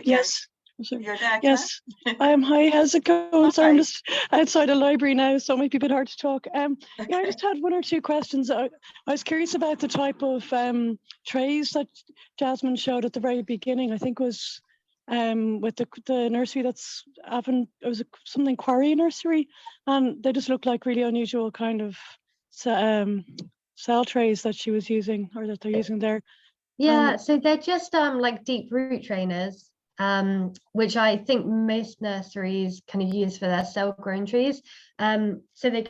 Yes. You're there, Claire? Yes, hi, how's it going? So I'm just outside a library now, so it might be a bit hard to talk. Yeah, I just had one or two questions. I was curious about the type of trays that Jasmine showed at the very beginning. I think was with the nursery that's it was something quarry nursery, and they just look like really unusual kind of cell trays that she was using, or that they're using there. Yeah, so they're just like deep root trainers. Which I think most nurseries kind of use for their cell grown trees. So they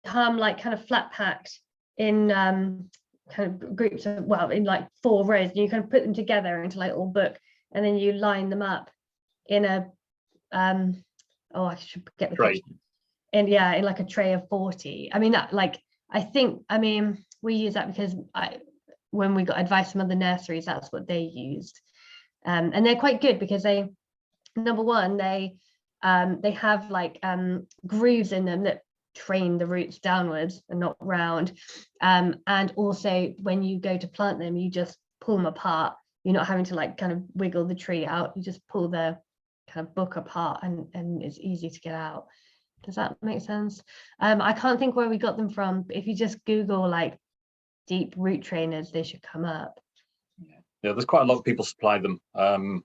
come like kind of flat packed in kind of groups of, well, in like 4 rows, and you kind of put them together into like a little book, and then you line them up in a oh, I should get the tray. In like a tray of 40. I mean, that, like, I mean we use that because when we got advice from other nurseries, that's what they used. And they're quite good because they, number one, they have like grooves in them that train the roots downwards and not round. And also when you go to plant them, you just pull them apart. You're not having to like kind of wiggle the tree out. You just pull the kind of book apart, and it's easy to get out. Does that make sense? I can't think where we got them from, but if you just Google like deep root trainers, they should come up. Yeah, there's quite a lot of people supply them, and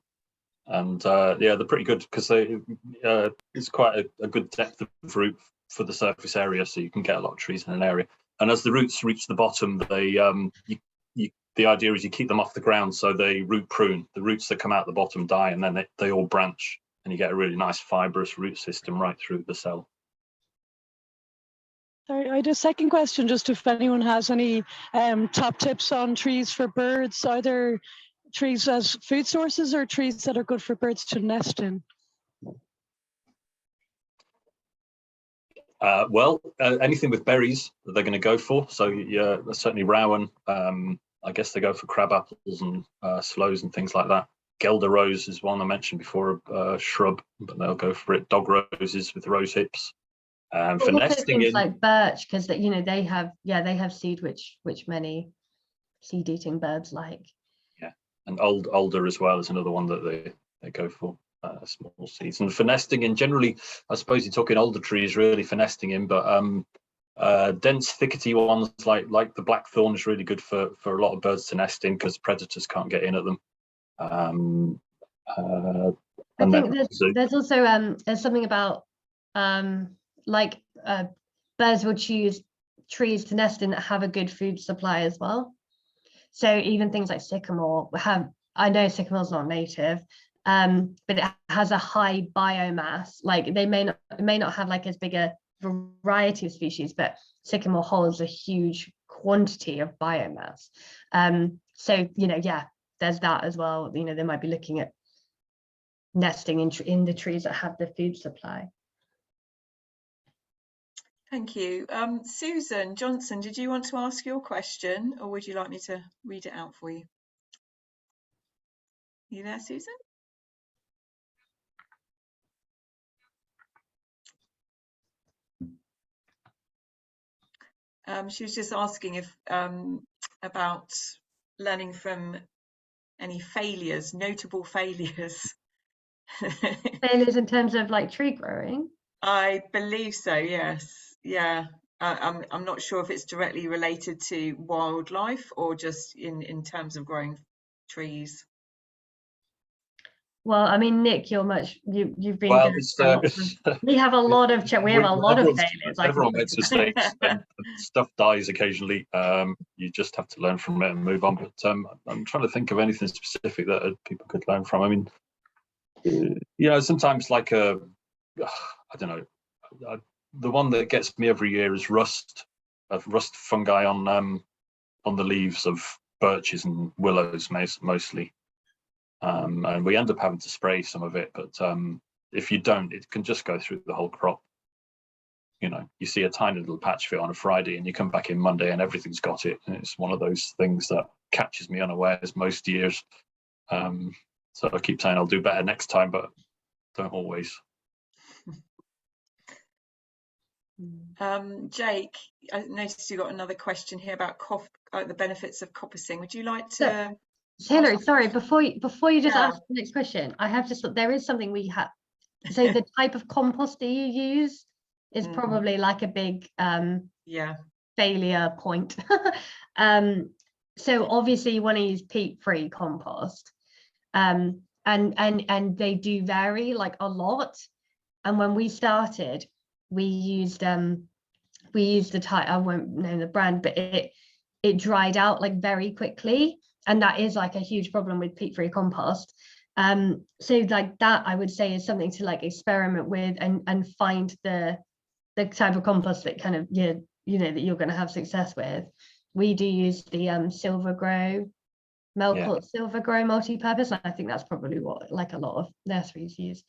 yeah, they're pretty good because it's quite a good depth of root for the surface area, so you can get a lot of trees in an area. And as the roots reach the bottom, they the idea is you keep them off the ground, so they root prune. The roots that come out the bottom die, and then they all branch, and you get a really nice fibrous root system right through the cell. Sorry, I had a second question, just if anyone has any top tips on trees for birds, either trees as food sources or trees that are good for birds to nest in. Well, anything with berries that they're going to go for. So yeah, certainly rowan. I guess they go for crab apples and sloes and things like that. Gelder rose is one I mentioned before, a shrub, but they'll go for it. Dog roses with rose hips. For nesting in, like birch, because you know they have seed which many seed-eating birds like. Yeah, and alder as well is another one that they go for, small seeds. And for nesting in, generally, I suppose you're talking alder trees really for nesting in, but dense thickety ones like the blackthorn is really good for a lot of birds to nest in because predators can't get in at them. I think there's also there's something about like birds will choose trees to nest in that have a good food supply as well. So even things like sycamore I know sycamore's not native, but it has a high biomass. Like it may not have like as big a variety of species, but sycamore holds a huge quantity of biomass. So, you know, yeah, there's that as well. You know, they might be looking at nesting in the trees that have the food supply. Thank you. Susan Johnson, did you want to ask your question, or would you like me to read it out for you? You there, Susan? She was just asking if about learning from any failures, notable failures. Failures in terms of like tree growing? I believe so, yes. Yeah. I'm not sure if it's directly related to wildlife or just in terms of growing trees. Well, I mean, Nick, you've been Well, we have a lot of failures. Everyone makes mistakes and stuff dies occasionally. You just have to learn from it and move on. But I'm trying to think of anything specific that people could learn from. I mean, you know, sometimes like I don't know, the one that gets me every year is rust fungi on the leaves of birches and willows mostly. And we end up having to spray some of it, but if you don't, it can just go through the whole crop. You know, you see a tiny little patch of it on a Friday and you come back in Monday and everything's got it. And it's one of those things that catches me unawares most years. So I keep saying I'll do better next time, but don't always. Jake, I noticed you got another question here about the benefits of coppicing. Would you like to? Hilary, sorry, before you just ask the next question, I have just thought there is something we have. So the type of compost that you use is probably like a big failure point. So obviously you want to use peat-free compost, and they do vary like a lot. And when we started, we used the type, I won't name the brand, but it dried out like very quickly. And that is like a huge problem with peat-free compost. So like that, I would say, is something to like experiment with and find the type of compost that kind of you know that you're going to have success with. We do use the Silver Grow, Melcourt Silver Grow multi-purpose. I think that's probably what like a lot of nurseries use.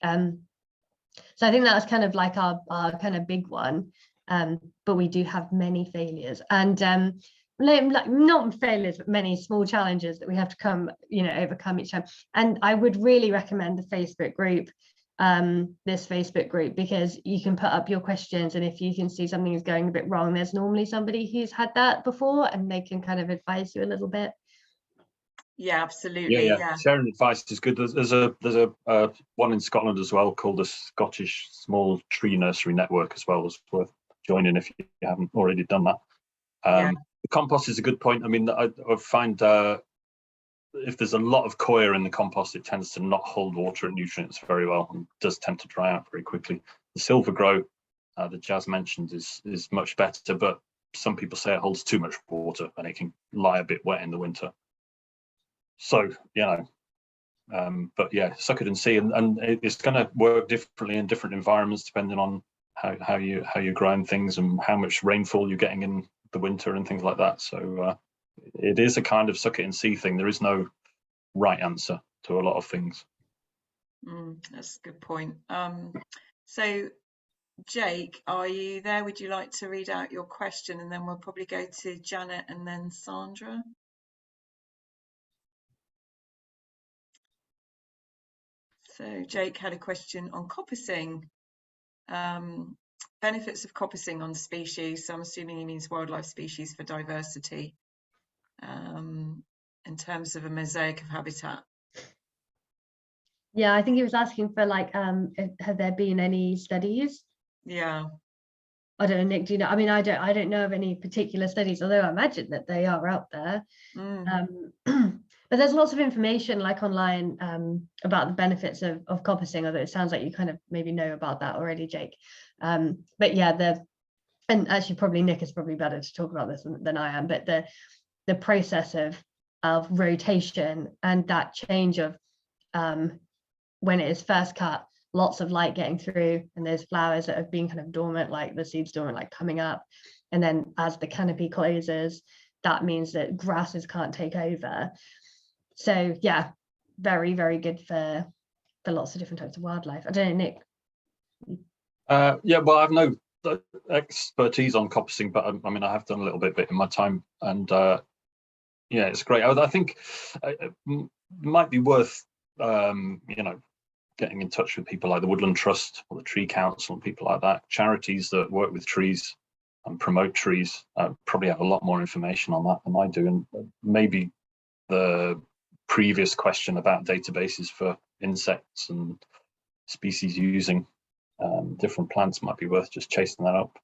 So I think that's kind of like our kind of big one. But we do have many failures and like not failures, but many small challenges that we have to overcome each time. And I would really recommend the Facebook group, this Facebook group, because you can put up your questions, and if you can see something is going a bit wrong, there's normally somebody who's had that before and they can kind of advise you a little bit. Yeah, absolutely. Yeah. Sharing advice is good. There's a one in Scotland as well called the Scottish Small Tree Nursery Network as well. It's worth joining if you haven't already done that. The compost is a good point. I mean, I find if there's a lot of coir in the compost, it tends to not hold water and nutrients very well and does tend to dry out very quickly. The Silver Grow that Jazz mentioned is much better, but some people say it holds too much water and it can lie a bit wet in the winter. So, you know, but yeah, suck it and see, and it's going to work differently in different environments depending on how you're growing things and how much rainfall you're getting in the winter and things like that. So it is a kind of suck it and see thing. There is no right answer to a lot of things. That's a good point. So Jake, are you there? Would you like to read out your question, and then we'll probably go to Janet and then Sandra? So Jake had a question on coppicing. Benefits of coppicing on species. So I'm assuming he means wildlife species for diversity, in terms of a mosaic of habitat. Yeah, I think he was asking for like, have there been any studies? Yeah. I don't know, Nick, do you know? I mean, I don't know of any particular studies, although I imagine that they are out there. But there's lots of information like online about the benefits of coppicing, although it sounds like you kind of maybe know about that already, Jake. But yeah, and actually probably Nick is probably better to talk about this than I am, but the process of rotation and that change of when it is first cut, lots of light getting through, and there's flowers that have been kind of dormant, like the seeds dormant, like coming up. And then as the canopy closes, that means that grasses can't take over. So yeah, very, very good for lots of different types of wildlife. I don't know, Nick. Yeah, well, I've no expertise on coppicing, but I mean, I have done a little bit in my time, and yeah, it's great. I think it might be worth you know, getting in touch with people like the Woodland Trust or the Tree Council and people like that, charities that work with trees and promote trees. Probably have a lot more information on that than I do, and maybe the previous question about databases for insects and species using different plants might be worth just chasing that up.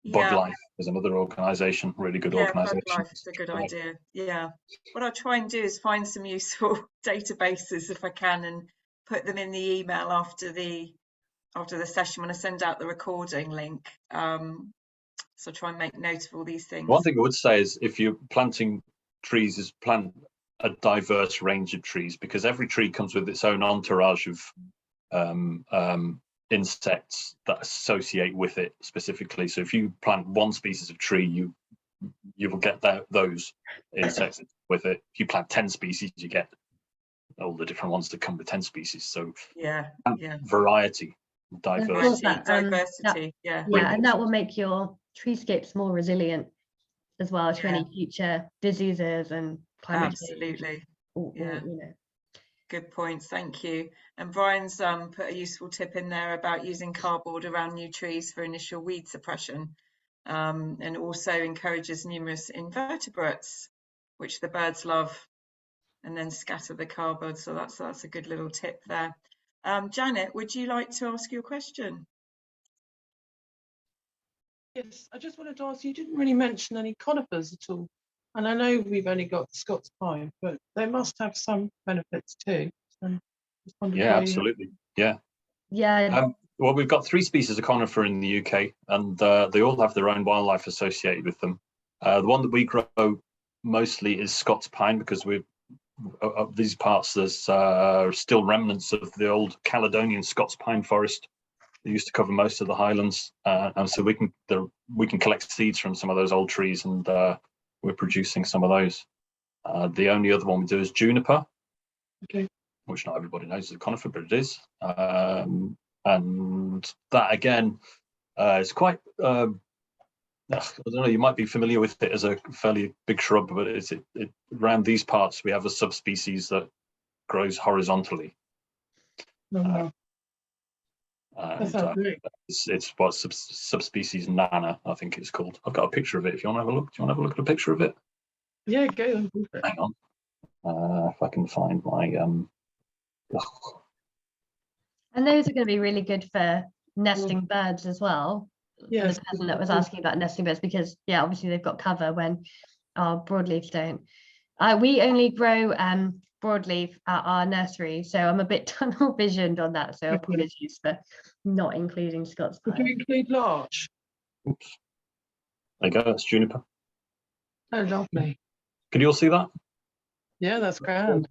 Yeah. BudLife is another organisation, really good organisation. BudLife is a good idea. Yeah. What I'll try and do is find some useful databases if I can, and put them in the email after the session when I send out the recording link. So try and make note of all these things. One thing I would say is, if you're planting trees, is plant a diverse range of trees, because every tree comes with its own entourage of insects that associate with it specifically. So if you plant one species of tree, you will get those insects with it. If you plant 10 species, you get all the different ones that come with 10 species. So yeah, variety, diversity. Yeah, and that will make your treescapes more resilient as well to any future diseases and climate change. Yeah. You know. Good points, thank you. And Brian's put a useful tip in there about using cardboard around new trees for initial weed suppression, and also encourages numerous invertebrates, which the birds love, and then scatter the cardboard. So that's a good little tip there. Janet, would you like to ask your question? Yes, I just wanted to ask, you didn't really mention any conifers at all. And I know we've only got Scots pine, but they must have some benefits too. So yeah, absolutely. Yeah. Well, we've got 3 species of conifer in the UK, and they all have their own wildlife associated with them. The one that we grow mostly is Scots pine, because of these parts, there's still remnants of the old Caledonian Scots pine forest. They used to cover most of the Highlands, and so we can collect seeds from some of those old trees, and we're producing some of those. The only other one we do is juniper, which not everybody knows is a conifer, but it is. And that again is quite, I don't know, you might be familiar with it as a fairly big shrub, but around these parts we have a subspecies that grows horizontally. And it's what subspecies Nana, I think it's called. I've got a picture of it if you want to have a look. Do you want to have a look at a picture of it? Yeah, go. Hang on. If I can find my And those are going to be really good for nesting birds as well. Yes. The person that was asking about nesting birds, because obviously they've got cover when our broadleafs don't. We only grow broadleaf at our nursery, so I'm a bit tunnel visioned on that, so apologies for not including Scots pine. Would you include larch? Oops. There you go, that's juniper. Oh, lovely. Can you all see that? Yeah, that's grand.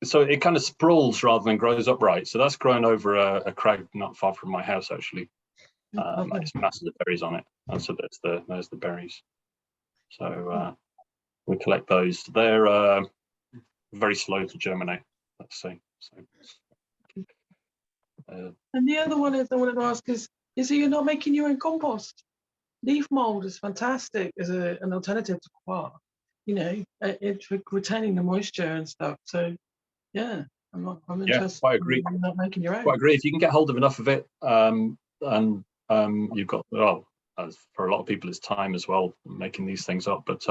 So it kind of sprawls rather than grows upright. So that's grown over a crag not far from my house, actually. It's masses of berries on it. And so there's the berries. So we collect those. They're very slow to germinate, let's say. So, and the other one is I wanted to ask is you're not making your own compost? Leaf mold is fantastic as an alternative to quark. You know, it's retaining the moisture and stuff. So, yeah, I'm interested. Quite agree. In not making your own. Quite agree. If you can get hold of enough of it, and you've got, well, for a lot of people, it's time as well making these things up. But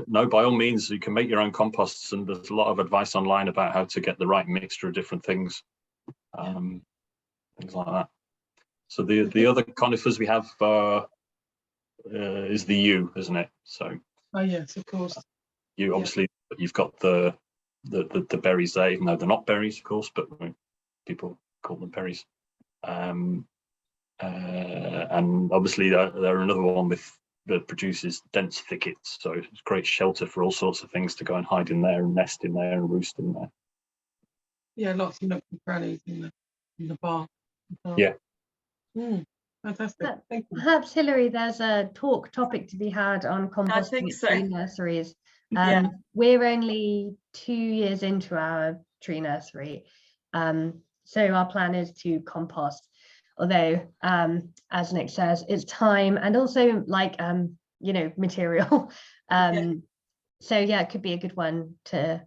no, by all means, you can make your own composts, and there's a lot of advice online about how to get the right mixture of different things, things like that. So the other conifers we have is the yew, isn't it? So. Oh yes, of course. You obviously you've got the berries there, even though they're not berries, of course, but people call them berries. And obviously they're another one that produces dense thickets, so it's great shelter for all sorts of things to go and hide in there and nest in there and roost in there. Yeah, lots of nooks and crannies in the bar. Yeah. Fantastic. Thank you. Perhaps, Hilary, there's a topic to be had on composting think at so. tree nurseries. Yeah. We're only 2 years into our tree nursery, so our plan is to compost. Although, as Nick says, it's time and also like material. So yeah, it could be a good one to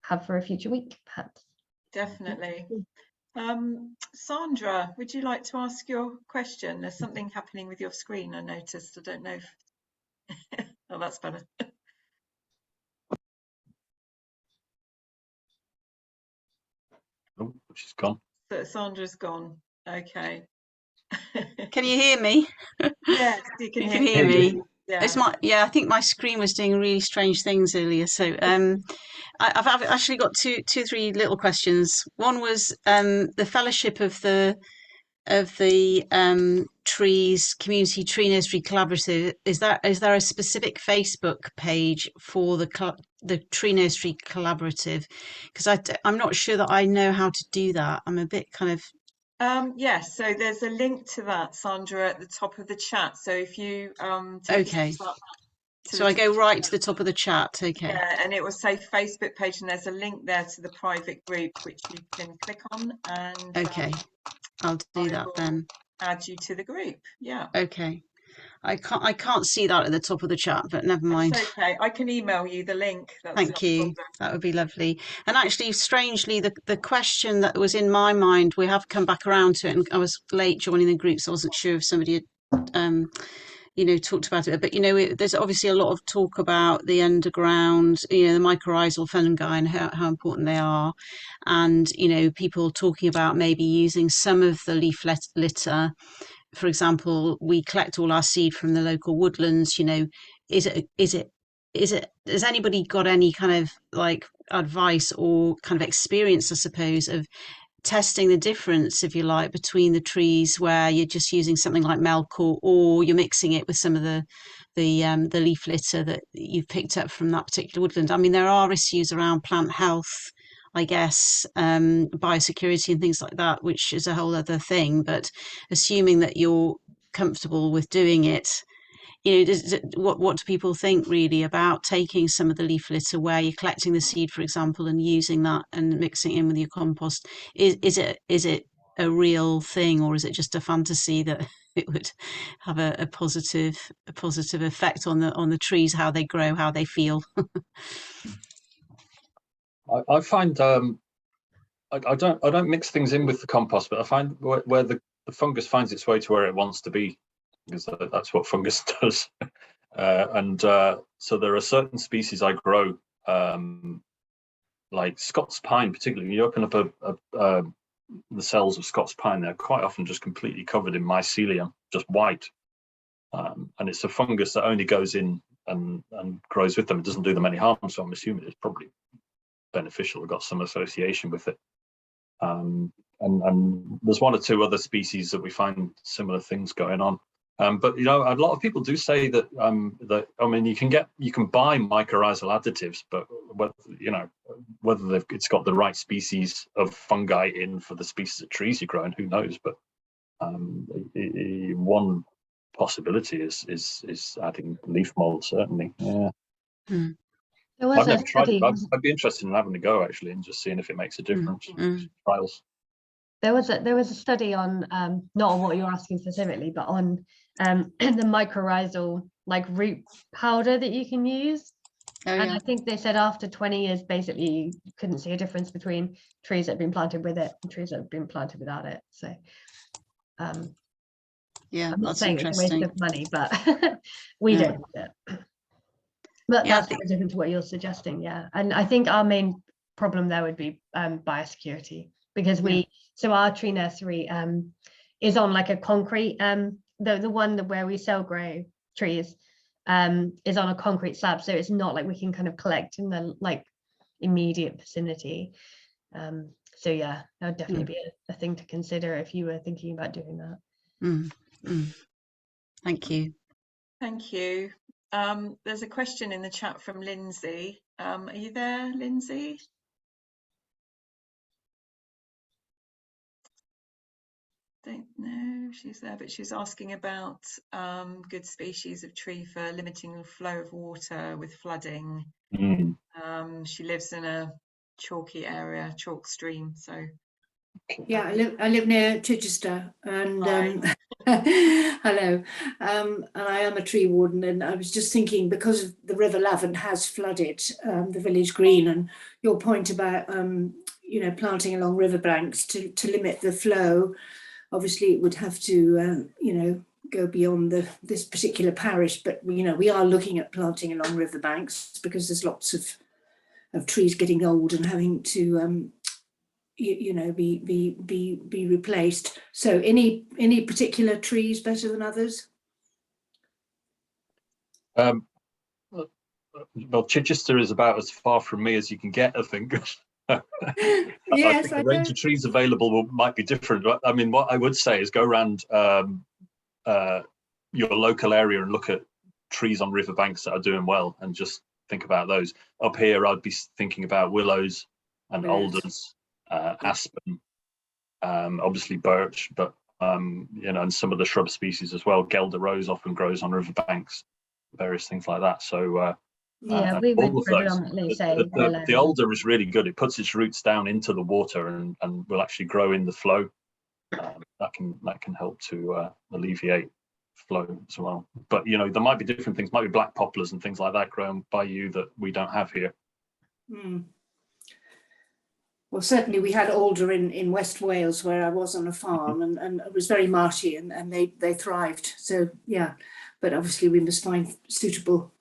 have for a future week, perhaps. Definitely. Sandra, would you like to ask your question? There's something happening with your screen, I noticed. I don't know if... Oh, that's better. Oh, she's gone. So Sandra's gone. Okay. Can you hear me? Yes, you can hear me. Yeah. It's I think my screen was doing really strange things earlier. So I've actually got two or three little questions. One was the fellowship of the Trees Community Tree Nursery Collaborative. Is there a specific Facebook page for the Tree Nursery Collaborative? Because I'm not sure that I know how to do that. I'm a bit kind of... Yes, so there's a link to that, Sandra, at the top of the chat. So if you Okay. So I go right to the top of the chat. Okay. Yeah, and it will say Facebook page, and there's a link there to the private group which you can click on, and okay, I'll do that then. Add you to the group. Yeah. Okay. I can't see that at the top of the chat, but never mind. That's okay. I can email you the link. Thank you. That would be lovely. And actually, strangely, the question that was in my mind, we have come back around to it, and I was late joining the group, so I wasn't sure if somebody had talked about it. But there's obviously a lot of talk about the underground, the mycorrhizal fungi and how important they are, and people talking about maybe using some of the leaf litter. For example, we collect all our seed from the local woodlands. Has anybody got any kind of like advice or kind of experience, I suppose, of testing the difference, if you like, between the trees where you're just using something like Melkor, or you're mixing it with some of the leaf litter that you've picked up from that particular woodland? I mean, there are issues around plant health, I guess, biosecurity and things like that, which is a whole other thing. But assuming that you're comfortable with doing it, what do people think really about taking some of the leaf litter where you're collecting the seed, for example, and using that and mixing it in with your compost? Is it a real thing, or is it just a fantasy that it would have a positive effect on the trees, how they grow, how they feel? I find I don't mix things in with the compost, but I find where the fungus finds its way to where it wants to be, because that's what fungus does. So there are certain species I grow, like Scots pine, particularly. You open up the cells of Scots pine, they're quite often just completely covered in mycelium, just white. And it's a fungus that only goes in and grows with them. It doesn't do them any harm, so I'm assuming it's probably beneficial. We've got some association with it. And there's one or two other species that we find similar things going on. But a lot of people do say that you can buy mycorrhizal additives, but whether it's got the right species of fungi in for the species of trees you're growing, who knows? But one possibility is adding leaf mold, certainly. Yeah. I've never tried it. I'd be interested in having a go actually, and just seeing if it makes a difference. Trials. There was a study on not on what you're asking specifically, but on the mycorrhizal root powder that you can use. And I think they said after 20 years, basically, you couldn't see a difference between trees that have been planted with it and trees that have been planted without it. So, I'm not saying it's a waste of money, but we don't use it. But that's very different to what you're suggesting, yeah. And I think our main problem there would be biosecurity, because so our tree nursery is on a concrete, the one where we grow trees is on a concrete slab, so it's not like we can kind of collect in the immediate vicinity. So yeah, that would definitely be a thing to consider if you were thinking about doing that. Thank you. Thank you. There's a question in the chat from Lindsay. Are you there, Lindsay? don't know if she's there, but she's asking about good species of tree for limiting the flow of water with flooding. She lives in a chalky area, chalk stream, so. Yeah, I live near Chichester, and hello, and I am a tree warden, and I was just thinking, because the River Lavant has flooded the village green, and your point about you know, planting along riverbanks to limit the flow, obviously it would have to you know, go beyond this particular parish, but you know, we are looking at planting along riverbanks because there's lots of trees getting old and having to you know, be replaced. So any particular trees better than others? Well, Chichester is about as far from me as you can get, I think. Yes, I think the range of trees available might be different. I mean, what I would say is go around your local area and look at trees on riverbanks that are doing well, and just think about those. Up here, I'd be thinking about willows and alders. Aspen, obviously birch, but you know, and some of the shrub species as well. Gelder rose often grows on riverbanks, various things like that. So yeah, we would predominantly say the alder is really good. It puts its roots down into the water and will actually grow in the flow. That can help to alleviate flow as well. But you know, there might be different things. Might be black poplars and things like that grown by you that we don't have here. Well, certainly we had alder in West Wales, where I was on a farm, and it was very marshy, and they thrived. So yeah, but obviously we must find suitable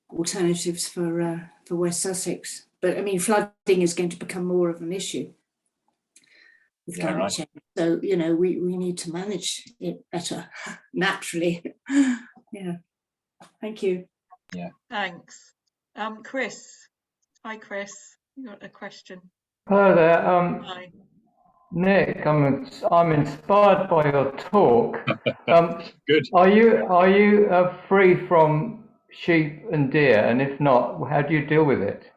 alternatives for West Sussex. But I mean, flooding is going to become more of an issue with climate change. So you know, we need to manage it better naturally. Yeah. Thank you. Yeah. Thanks. Chris. Hi, Chris. You got a question? Hello there. Hi. Nick, I'm inspired by your talk. Good. Are you free from sheep and deer? And if not, how do you deal with it?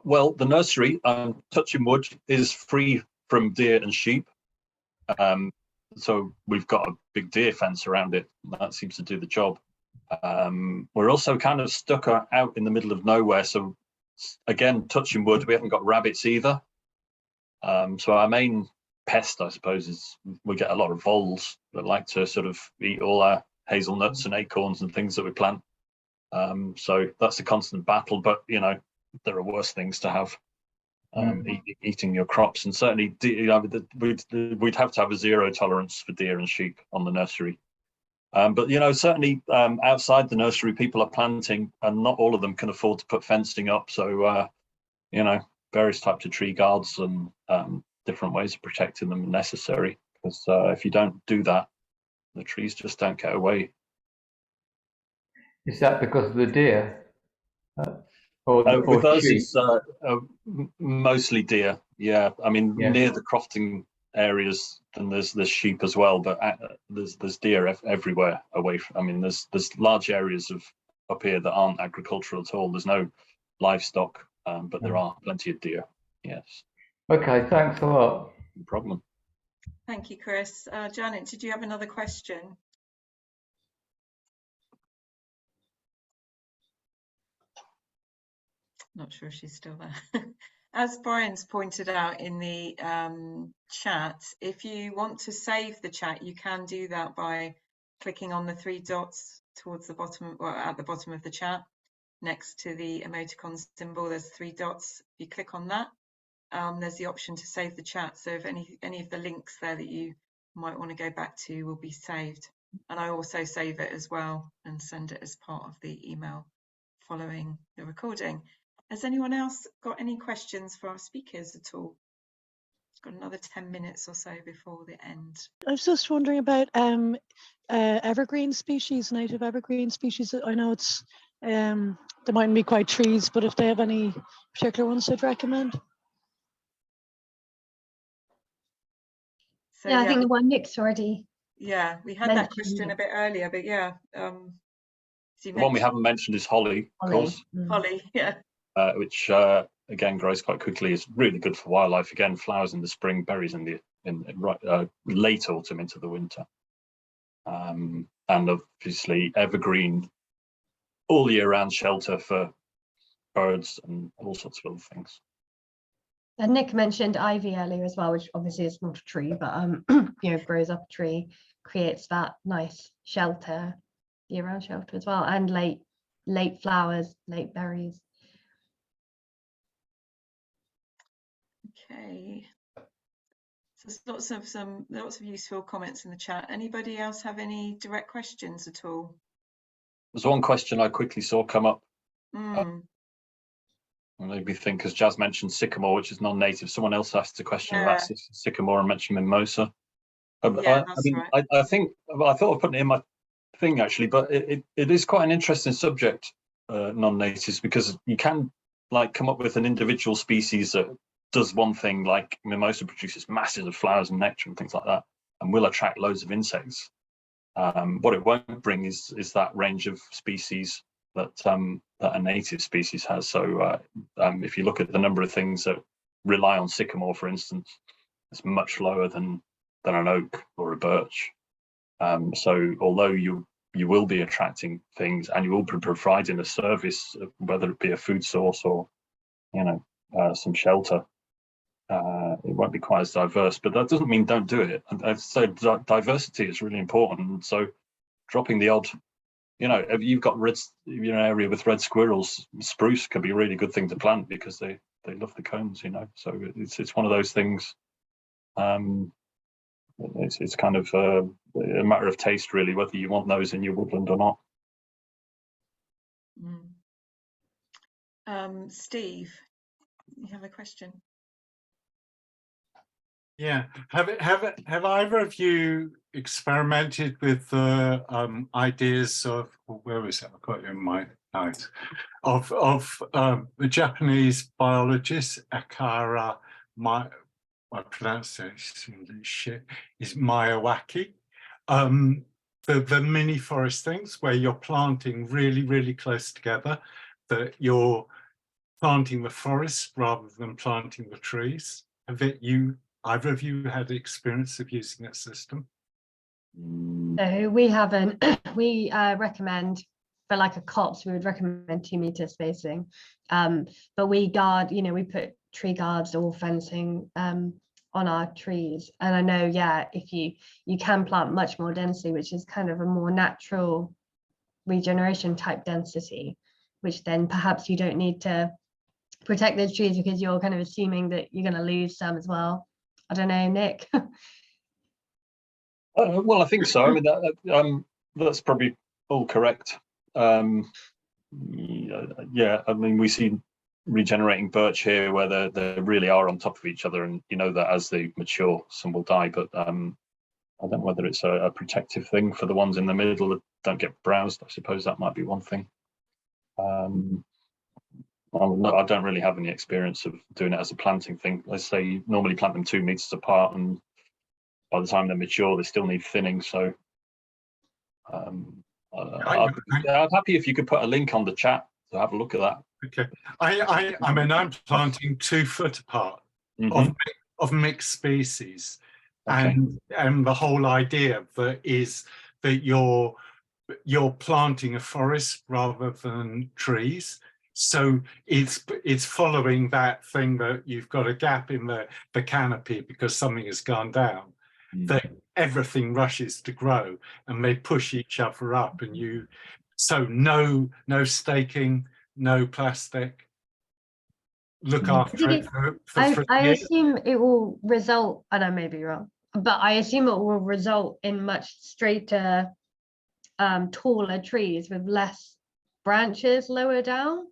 Well, the nursery, touching wood, is free from deer and sheep. So we've got a big deer fence around it. That seems to do the job. We're also kind of stuck out in the middle of nowhere. So again, touching wood, we haven't got rabbits either. So our main pest, I suppose, is we get a lot of voles that like to sort of eat all our hazelnuts and acorns and things that we plant. So that's a constant battle, but you know, there are worse things to have, eating your crops. And certainly, you know, we'd have to have a zero tolerance for deer and sheep on the nursery. But you know, certainly outside the nursery, people are planting, and not all of them can afford to put fencing up. So you know, various types of tree guards and different ways of protecting them are necessary, because if you don't do that, the trees just don't get away. Is that because of the deer? With us, it's mostly deer. Yeah, I mean, near the crofting areas, and there's sheep as well, but there's deer everywhere away from. I mean, there's large areas up here that aren't agricultural at all. There's no livestock, but there are plenty of deer. Yes. Okay, thanks a lot. No problem. Thank you, Chris. Janet, did you have another question? Not sure if she's still there. As Brian's pointed out in the chat, if you want to save the chat, you can do that by clicking on the three dots towards the bottom, or at the bottom of the chat, next to the emoticon symbol. There's three dots. If you click on that, there's the option to save the chat. So if any of the links there that you might want to go back to will be saved. And I also save it as well and send it as part of the email following the recording. Has anyone else got any questions for our speakers at all? It's got another 10 minutes or so before the end. I was just wondering about evergreen species, native evergreen species. I know it's they mightn't be quite trees, but if they have any particular ones they'd recommend. So, yeah, I think the one Nick's already. Yeah, we had that question a bit earlier, but yeah. The one we haven't mentioned is holly, of course. Holly, yeah. Which again grows quite quickly. Is really good for wildlife. Again, flowers in the spring, berries in the in late autumn into the winter. And obviously evergreen all year round shelter for birds and all sorts of other things. And Nick mentioned ivy earlier as well, which obviously is not a tree, but you know, grows up a tree, creates that nice shelter, year-round shelter as well, and late flowers, late berries. Okay. So there's lots of useful comments in the chat. Anybody else have any direct questions at all? There's one question I quickly saw come up. Mm. Made me think, as Jazz mentioned sycamore, which is non-native. Someone else asked a question about sycamore and mentioned mimosa. Yeah, that's right. I think I thought of putting it in my thing actually, but it is quite an interesting subject, non-natives, because you can like come up with an individual species that does one thing, like mimosa produces masses of flowers and nectar and things like that, and will attract loads of insects. What it won't bring is that range of species that that a native species has. So if you look at the number of things that rely on sycamore, for instance, it's much lower than an oak or a birch. So although you will be attracting things and you will be providing a service, whether it be a food source or, you know, some shelter, it won't be quite as diverse. But that doesn't mean don't do it. And so diversity is really important. So dropping the odd, you know, if you've got an area with red squirrels, spruce could be a really good thing to plant because they love the cones, you know. So it's one of those things. It's kind of a matter of taste, really, whether you want those in your woodland or not. Steve, you have a question? Yeah, have either of you experimented with the ideas of, where is it? I've got it in my notes, of the Japanese biologist Akara, my pronunciation is Miyawaki. The mini forest things where you're planting really close together, that you're planting the forest rather than planting the trees. Have either of you had the experience of using that system? So we haven't. We recommend for like a copse, we would recommend 2 meter spacing. But we guard, you know, we put tree guards or fencing on our trees. And I know, yeah, if you can plant much more densely, which is kind of a more natural regeneration type density, which then perhaps you don't need to protect those trees because you're kind of assuming that you're going to lose some as well. I don't know, Nick. Well, I think so. I mean, that's probably all correct. Yeah, I mean, we see regenerating birch here where they really are on top of each other, and you know that as they mature, some will die. But I don't know whether it's a protective thing for the ones in the middle that don't get browsed. I suppose that might be one thing. I don't really have any experience of doing it as a planting thing. Let's say you normally plant them 2 meters apart, and by the time they're mature, they still need thinning. So I'm happy if you could put a link on the chat to have a look at that. Okay, I mean, I'm planting 2 foot apart of mixed species, okay. And the whole idea is that you're planting a forest rather than trees. So it's following that thing that you've got a gap in the canopy because something has gone down, that everything rushes to grow and they push each other up, and so no staking, no plastic. Look after it for I assume it will result, and I may be wrong, but I assume it will result in much straighter, taller trees with less branches lower down.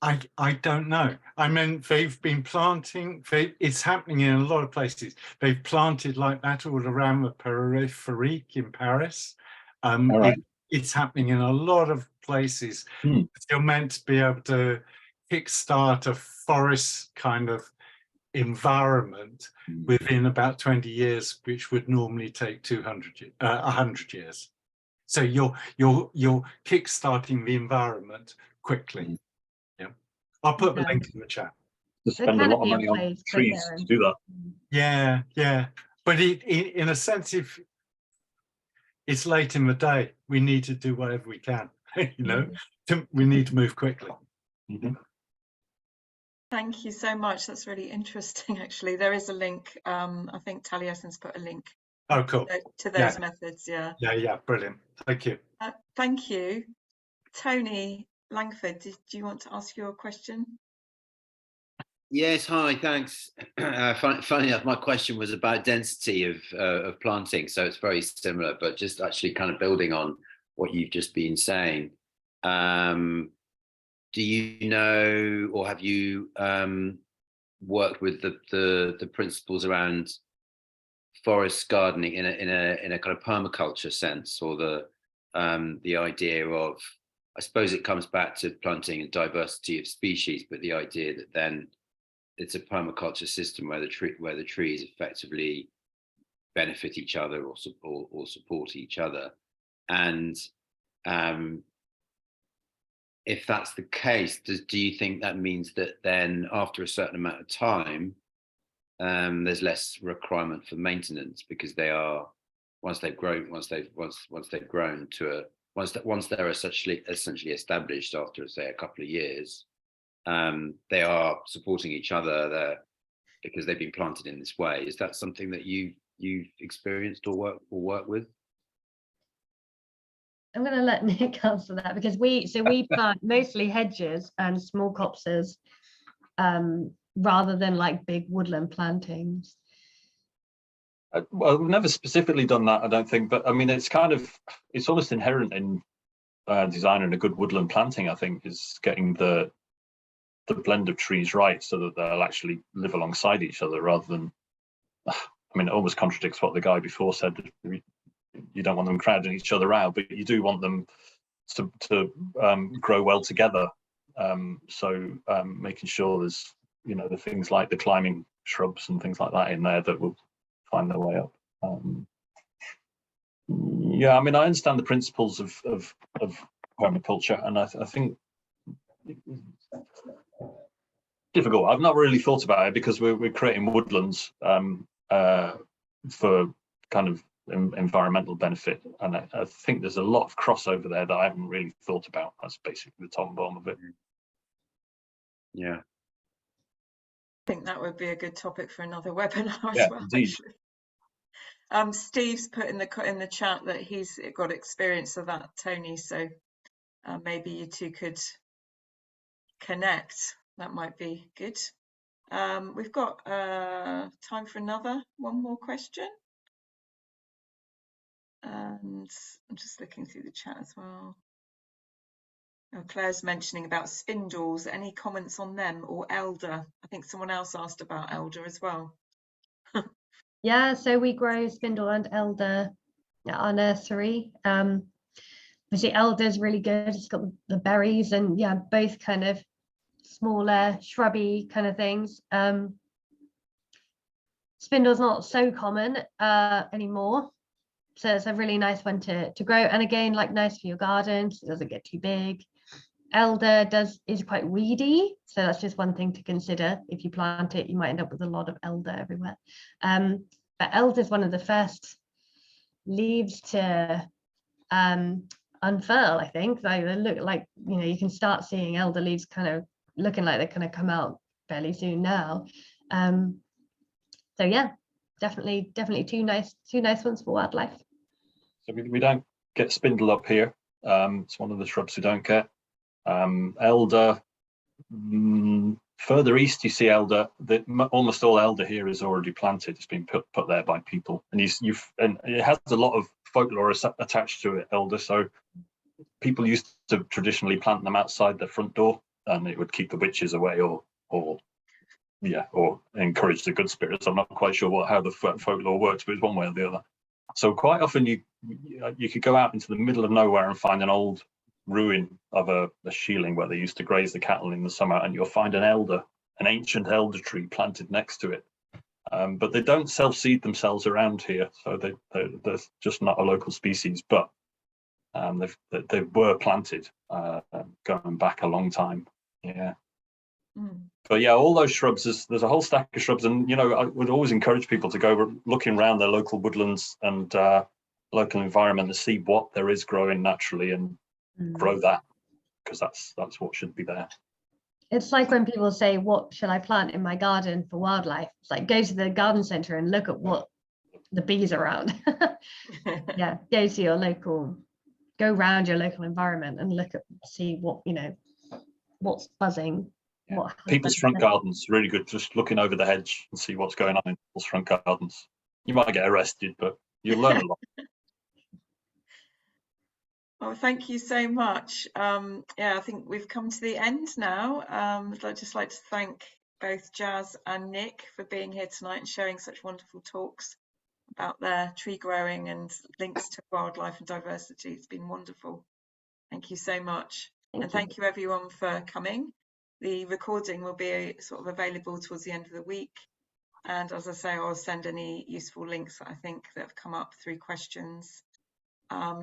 I don't know. I mean, they've been planting, it's happening in a lot of places. They've planted like that all around the Périphérique in Paris. Right. It's happening in a lot of places. You're meant to be able to kickstart a forest kind of environment within about 20 years, which would normally take 100 years. So you're kickstarting the environment quickly. I'll put the link in the chat. To spend a lot of money on trees to do that. Yeah. but in a sense, if it's late in the day, we need to do whatever we can, you know, we need to move quickly. Thank you so much. That's really interesting, actually. There is a link. I think Taliesin's put a link Oh, cool. to those methods. Yeah. Yeah, brilliant. Thank you. Thank you. Tony Langford, do you want to ask your question? Yes, hi, thanks. Funny enough, my question was about density of planting, so it's very similar, but just actually kind of building on what you've just been saying. Do you know, or have you worked with the principles around forest gardening in a kind of permaculture sense, or the idea of, I suppose it comes back to planting a diversity of species, but the idea that then it's a permaculture system where the trees effectively benefit each other or support each other. And if that's the case, do you think that means that then after a certain amount of time, there's less requirement for maintenance, because they are, once they're essentially established after, say, a couple of years, they are supporting each other there because they've been planted in this way. Is that something that you've experienced or work with? I'm going to let Nick answer that, because we plant mostly hedges and small copses, rather than like big woodland plantings. Well, we've never specifically done that, I don't think, but I mean, it's almost inherent in designing a good woodland planting, I think, is getting the blend of trees right so that they'll actually live alongside each other, rather than, I mean, it almost contradicts what the guy before said. You don't want them crowding each other out, but you do want them to grow well together. So making sure there's, you know, the things like the climbing shrubs and things like that in there that will find their way up. Yeah, I mean, I understand the principles of permaculture, and I think difficult. I've not really thought about it because we're creating woodlands for kind of environmental benefit, and I think there's a lot of crossover there that I haven't really thought about. That's basically the top and bottom of it. Yeah, I think that would be a good topic for another webinar as well. Indeed. Actually, Steve's put in the chat that he's got experience of that, Tony. So maybe you two could connect. That might be good. We've got time for one more question. And I'm just looking through the chat as well. Oh, Claire's mentioning about spindles. Any comments on them, or elder? I think someone else asked about elder as well. Yeah, so we grow spindle and elder at our nursery. Obviously, elder is really good. It's got the berries, and yeah, both kind of smaller, shrubby kind of things. Spindle's not so common anymore. So it's a really nice one to grow, and again, like, nice for your garden, so it doesn't get too big. Elder is quite weedy, so that's just one thing to consider. If you plant it, you might end up with a lot of elder everywhere. But elder is one of the first leaves to unfurl, I think. Like, they look like, you know, you can start seeing elder leaves kind of looking like they're going to come out fairly soon now. So yeah, definitely two nice ones for wildlife. So we don't get spindle up here. It's one of the shrubs we don't get. Elder, further east you see elder. Almost all elder here is already planted. It's been put there by people, and and it has a lot of folklore attached to it, elder. So people used to traditionally plant them outside their front door, and it would keep the witches away, or encourage the good spirits. I'm not quite sure how the folklore works, but it's one way or the other. So quite often you could go out into the middle of nowhere and find an old ruin of a shieling where they used to graze the cattle in the summer, and you'll find an ancient elder tree planted next to it. But they don't self-seed themselves around here, so they're just not a local species. But they were planted going back a long time. Yeah. But yeah, all those shrubs, there's a whole stack of shrubs, and I would always encourage people to go looking around their local woodlands and local environment to see what there is growing naturally and grow that, because that's what should be there. It's like when people say, what should I plant in my garden for wildlife? It's like, go to the garden centre and look at what the bees are around. Yeah, go around your local environment and see what, what's buzzing. Yeah. People's front gardens, really good. Just looking over the hedge and see what's going on in people's front gardens. You might get arrested, but you'll learn a lot. Well, thank you so much. Yeah, I think we've come to the end now. I'd just like to thank both Jazz and Nick for being here tonight and sharing such wonderful talks about their tree growing and links to wildlife and diversity. It's been wonderful. Thank you so much. Thank you everyone for coming. The recording will be sort of available towards the end of the week. And as I say, I'll send any useful links that I think that have come up through questions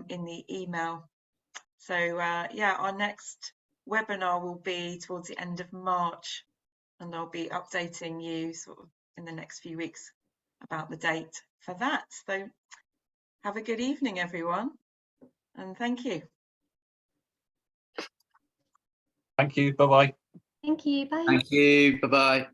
in the email. So yeah, our next webinar will be towards the end of March, and I'll be updating you sort of in the next few weeks about the date for that. So have a good evening, everyone, and thank you. Thank you. Bye-bye. Thank you. Bye. Thank you. Bye-bye.